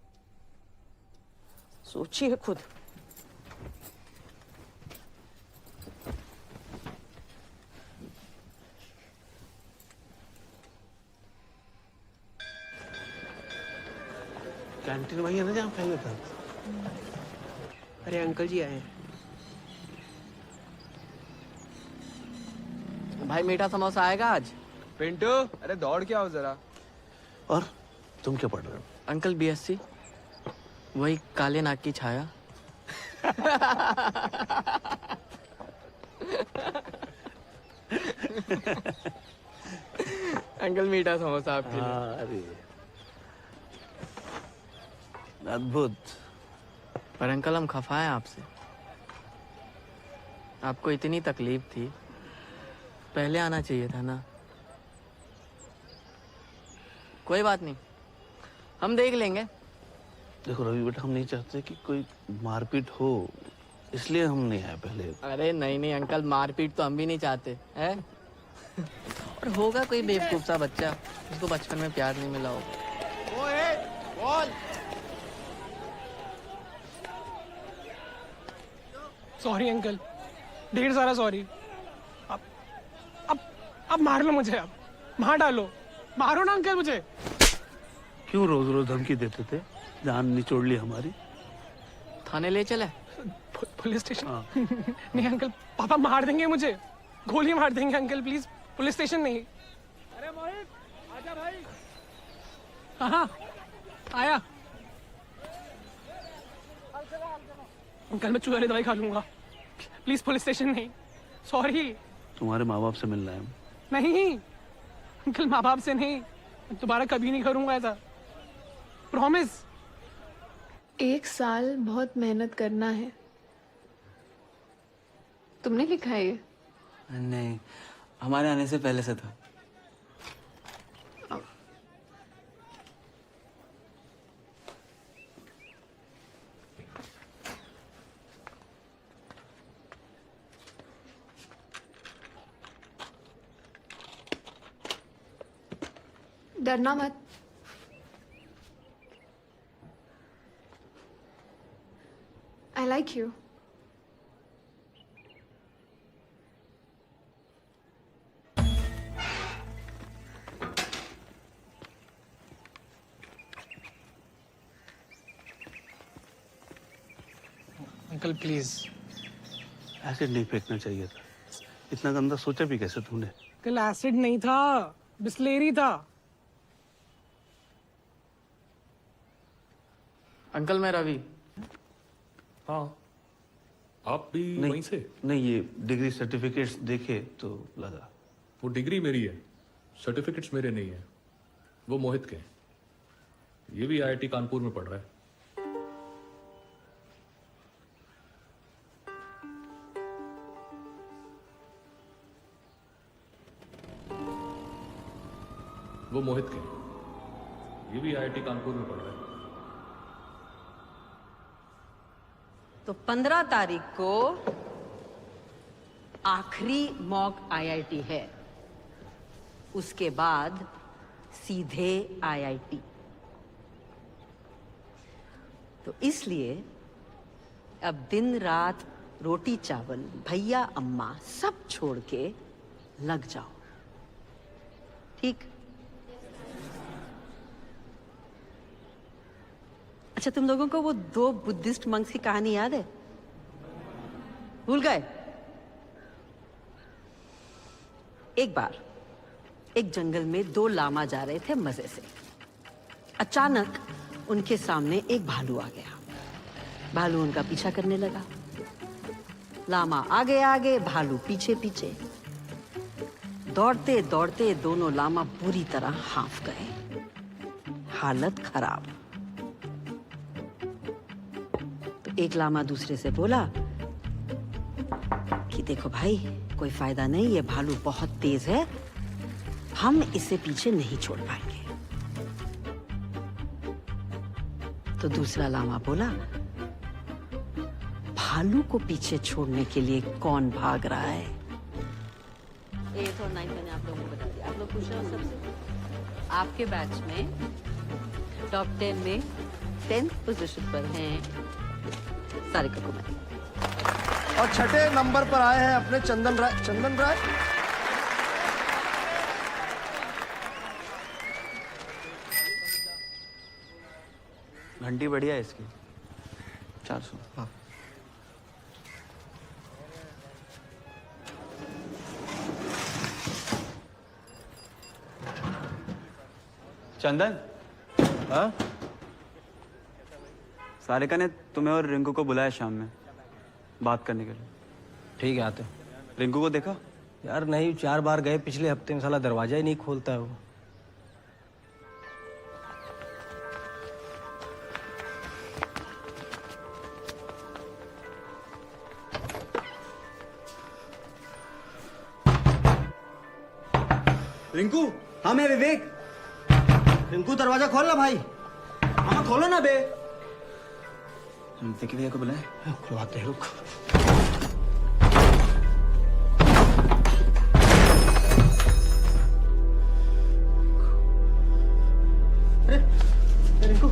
Speaker 7: सोचिए खुद।
Speaker 3: कैंटीन वही है ना जहाँ पहले था?
Speaker 14: अरे अंकल जी आए हैं। भाई मीठा समोसा आएगा आज?
Speaker 5: पिंटू, अरे दौड़ के आओ जरा।
Speaker 3: और तुम क्या पढ़ रहे हो?
Speaker 14: अंकल बीएससी, वही काले नाग की छाया। अंकल मीठा समोसा आपके लिए।
Speaker 3: अरे अद्भुत।
Speaker 14: पर अंकल हम खफा हैं आपसे। आपको इतनी तकलीफ थी, पहले आना चाहिए था ना। कोई बात नहीं, हम देख लेंगे।
Speaker 3: देखो रवि बेटा, हम नहीं चाहते कि कोई मारपीट हो, इसलिए हम नहीं आए पहले।
Speaker 14: अरे नहीं नहीं अंकल, मारपीट तो हम भी नहीं चाहते हैं। और होगा कोई बेवकूफ सा बच्चा जिसको बचपन में प्यार नहीं मिला होगा।
Speaker 9: सॉरी अंकल, ढेर सारा सॉरी। अब मार लो मुझे, अब मार डालो, मारो ना अंकल मुझे।
Speaker 3: क्यों रोज रोज धमकी देते थे? जान निचोड़ ली हमारी।
Speaker 14: थाने ले चले?
Speaker 9: Police station? नहीं अंकल, पापा मार देंगे मुझे, गोली मार देंगे अंकल, प्लीज पुलिस स्टेशन नहीं। अरे मोहित, आजा भाई। हाँ आया। अंकल मैं चूहे वाली दवाई खा लूंगा, प्लीज पुलिस स्टेशन नहीं। सॉरी।
Speaker 3: तुम्हारे माँ बाप से मिलना है।
Speaker 9: नहीं अंकल, माँ बाप से नहीं, दोबारा कभी नहीं करूंगा ऐसा, प्रॉमिस।
Speaker 13: 1 साल बहुत मेहनत करना है। तुमने लिखा है ये?
Speaker 5: नहीं, हमारे आने से पहले से था।
Speaker 13: डरना मत। I like you.
Speaker 9: Uncle please.
Speaker 3: Acid नहीं फेंकना चाहिए था। इतना गंदा सोचा भी कैसे तूने?
Speaker 9: अंकल एसिड नहीं था, बिस्लेरी था।
Speaker 14: अंकल मैं रवि।
Speaker 16: हाँ, आप भी वहीं से?
Speaker 3: नहीं, ये डिग्री सर्टिफिकेट्स देखे तो लगा।
Speaker 16: वो डिग्री मेरी है, सर्टिफिकेट्स मेरे नहीं है, वो मोहित के हैं। ये भी आईआईटी कानपुर में पढ़ रहा है। वो मोहित के हैं। ये भी आईआईटी कानपुर में पढ़ रहा है।
Speaker 2: तो 15 तारीख को आखिरी मॉक आईआईटी है, उसके बाद सीधे आईआईटी। तो इसलिए अब दिन रात रोटी चावल भैया अम्मा सब छोड़ के लग जाओ, ठीक? अच्छा, तुम लोगों को वो 2 बुद्धिस्ट मंक्स की कहानी याद है? भूल गए? एक बार एक जंगल में 2 लामा जा रहे थे मजे से। अचानक उनके सामने एक भालू आ गया। भालू उनका पीछा करने लगा। लामा आगे आगे, भालू पीछे पीछे। दौड़ते दौड़ते दोनों लामा बुरी तरह हांफ गए, हालत खराब। तो एक लामा दूसरे से बोला कि देखो भाई, कोई फायदा नहीं, ये भालू बहुत तेज है, हम इसे पीछे नहीं छोड़ पाएंगे। तो दूसरा लामा बोला, भालू को पीछे छोड़ने के लिए कौन भाग रहा है? 8 और 9 मैंने आप लोगों को बता दिया। आप लोग पूछ रहे हो सबसे। आपके बैच में टॉप 10 में 10th पोजीशन पर हैं सारिका कुमारी।
Speaker 10: और छठे नंबर पर आए हैं अपने चंदन राय। चंदन राय
Speaker 5: घंटी बढ़िया है इसकी, 400।
Speaker 10: हाँ।
Speaker 5: चंदन,
Speaker 1: हाँ?
Speaker 5: सारिका ने तुम्हें और रिंकू को बुलाया शाम में बात करने के लिए।
Speaker 14: ठीक है, आते।
Speaker 5: रिंकू को देखा?
Speaker 14: यार नहीं, 4 बार गए पिछले हफ्ते में, साला दरवाजा ही नहीं खोलता है वो।
Speaker 1: रिंकू, हाँ मैं विवेक।
Speaker 14: रिंकू दरवाजा खोल ना भाई। हाँ खोलो ना बे।
Speaker 1: विकी भैया को बुलाए।
Speaker 14: खुलवाते हैं, रुक। अरे रिंकू,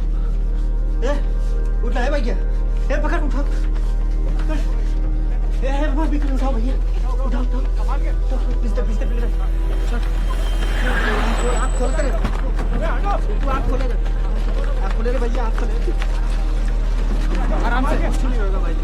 Speaker 14: उठा है भैया। पकड़, उठा। विक्रम उठाओ भैया, उठाओ उठाओ। पिस्ते आप खोलते रहे। आप खोले रे भैया, आप खोले। आराम से, कुछ नहीं होगा भाई।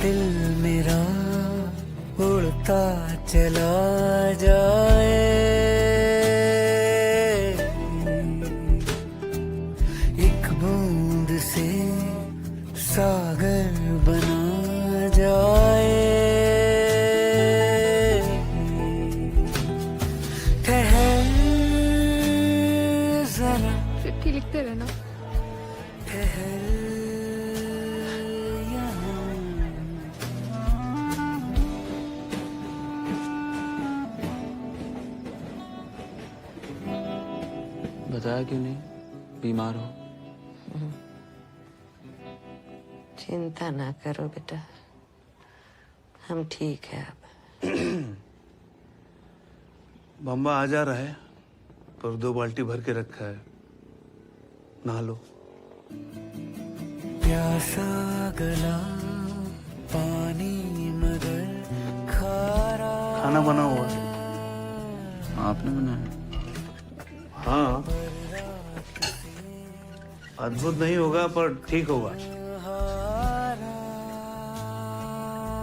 Speaker 4: दिल मेरा उड़ता चला जाए, एक बूंद से सागर बना जाए। ठहर जरा,
Speaker 13: चिट्ठी लिखते रहना।
Speaker 4: ठहर
Speaker 5: बताया क्यों नहीं? बीमार हो?
Speaker 7: चिंता ना करो बेटा, हम ठीक है अब।
Speaker 3: बम्बा आ जा रहा है, पर 2 बाल्टी भर के रखा है, नहा लो।
Speaker 4: प्यासा गला पानी मगर खारा।
Speaker 3: खाना बना हुआ है।
Speaker 5: आपने बनाया?
Speaker 3: हाँ, अद्भुत नहीं होगा पर ठीक होगा।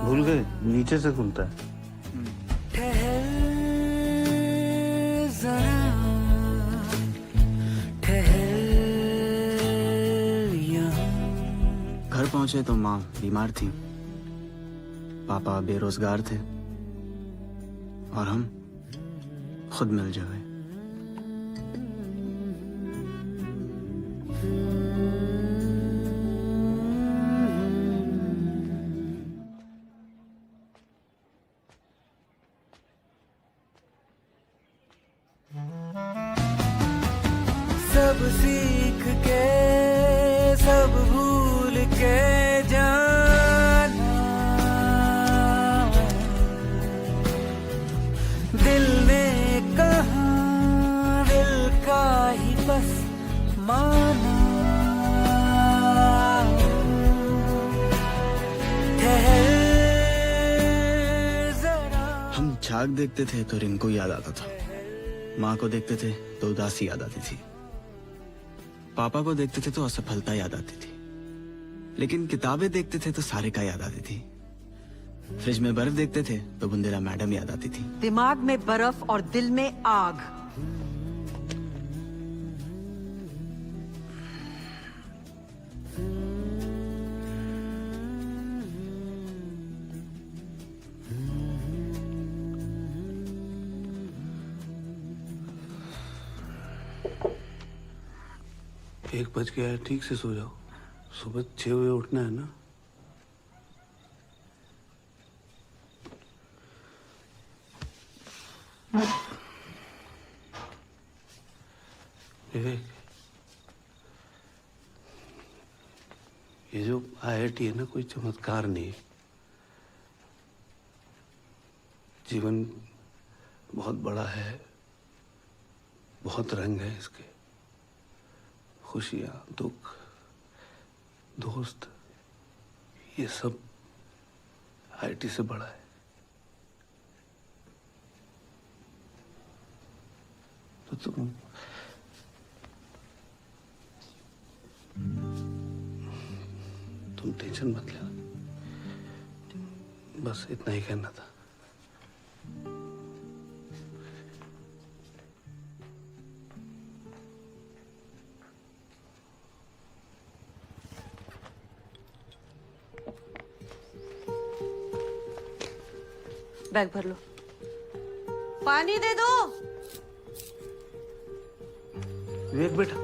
Speaker 3: भूल गए, नीचे से खुलता है।
Speaker 4: ठहर जरा, ठहर यहाँ।
Speaker 1: घर पहुंचे तो माँ बीमार थी, पापा बेरोजगार थे और हम खुद मिल जाए।
Speaker 4: सब सीख के सब भूल के जाना, दिल ने कहा दिल का ही बस माना। ठहर जरा।
Speaker 1: हम झाग देखते थे तो रिंकू याद आता था, माँ को देखते थे तो उदासी याद आती थी, पापा को देखते थे तो असफलता याद आती थी, लेकिन किताबें देखते थे तो सारिका याद आती थी, फ्रिज में बर्फ देखते थे तो बुंदेला मैडम याद आती थी।
Speaker 2: दिमाग में बर्फ और दिल में आग।
Speaker 3: एक बज गया है, ठीक से सो जाओ, सुबह 6 बजे उठना है ना। विवेक, ये जो IIT है ना, कोई चमत्कार नहीं है। जीवन बहुत बड़ा है, बहुत रंग है इसके, खुशियाँ, दुख, दोस्त, ये सब IIT से बड़ा है। तो तुम टेंशन मत लेना, बस इतना ही कहना था।
Speaker 2: बैग भर लो। पानी दे दो।
Speaker 3: विवेक बेटा,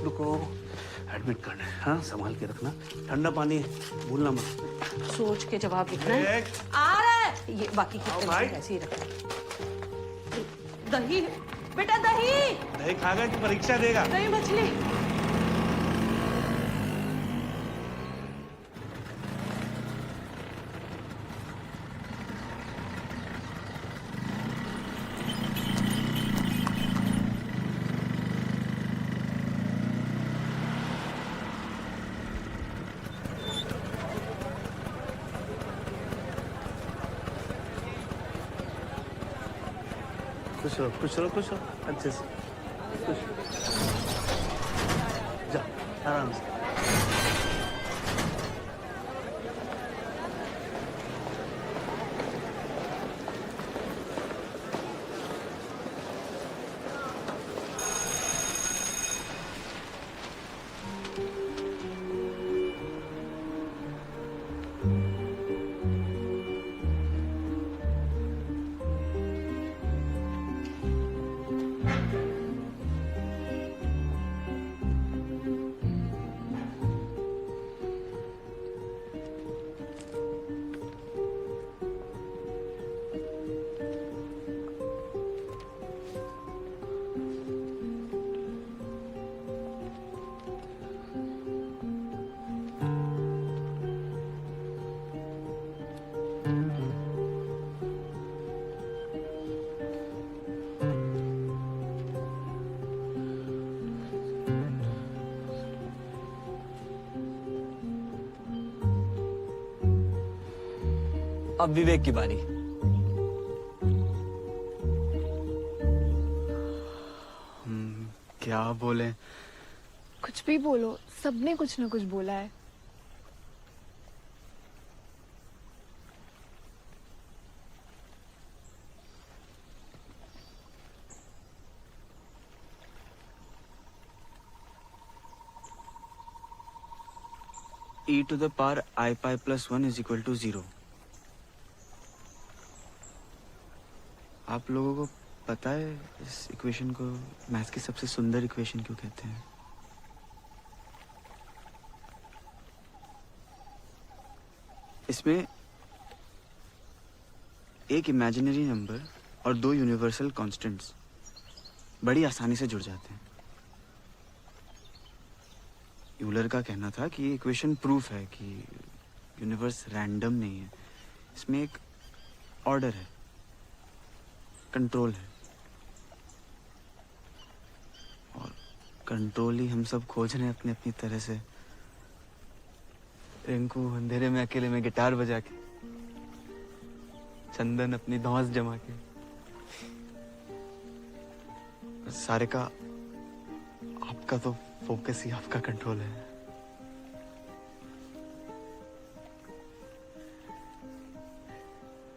Speaker 3: रुको, एडमिट करना है। हाँ, संभाल के रखना, ठंडा पानी है, भूलना मत।
Speaker 7: सोच के जवाब लिखना है। आ रहा है ये, बाकी की ऐसे ही रखना। दही बेटा, दही
Speaker 3: खागा कि परीक्षा देगा?
Speaker 7: दही मछली।
Speaker 3: खुश रहो, अच्छे से खुश। जा आराम से।
Speaker 8: अब विवेक की बारी।
Speaker 1: क्या बोले?
Speaker 13: कुछ भी बोलो, सबने कुछ ना कुछ बोला है।
Speaker 1: e to the power I pi plus 1 is equal to 0। आप लोगों को पता है इस इक्वेशन को मैथ्स की सबसे सुंदर इक्वेशन क्यों कहते हैं? इसमें एक इमेजिनरी नंबर और दो यूनिवर्सल कांस्टेंट्स बड़ी आसानी से जुड़ जाते हैं। यूलर का कहना था कि ये इक्वेशन प्रूफ है कि यूनिवर्स रैंडम नहीं है, इसमें एक ऑर्डर है, कंट्रोल है, और कंट्रोल ही हम सब खोज रहे हैं अपनी अपनी तरह से। रिंकू अंधेरे में अकेले में गिटार बजा के, चंदन अपनी धौंस जमा के, सारे का आपका तो फोकस ही आपका कंट्रोल है।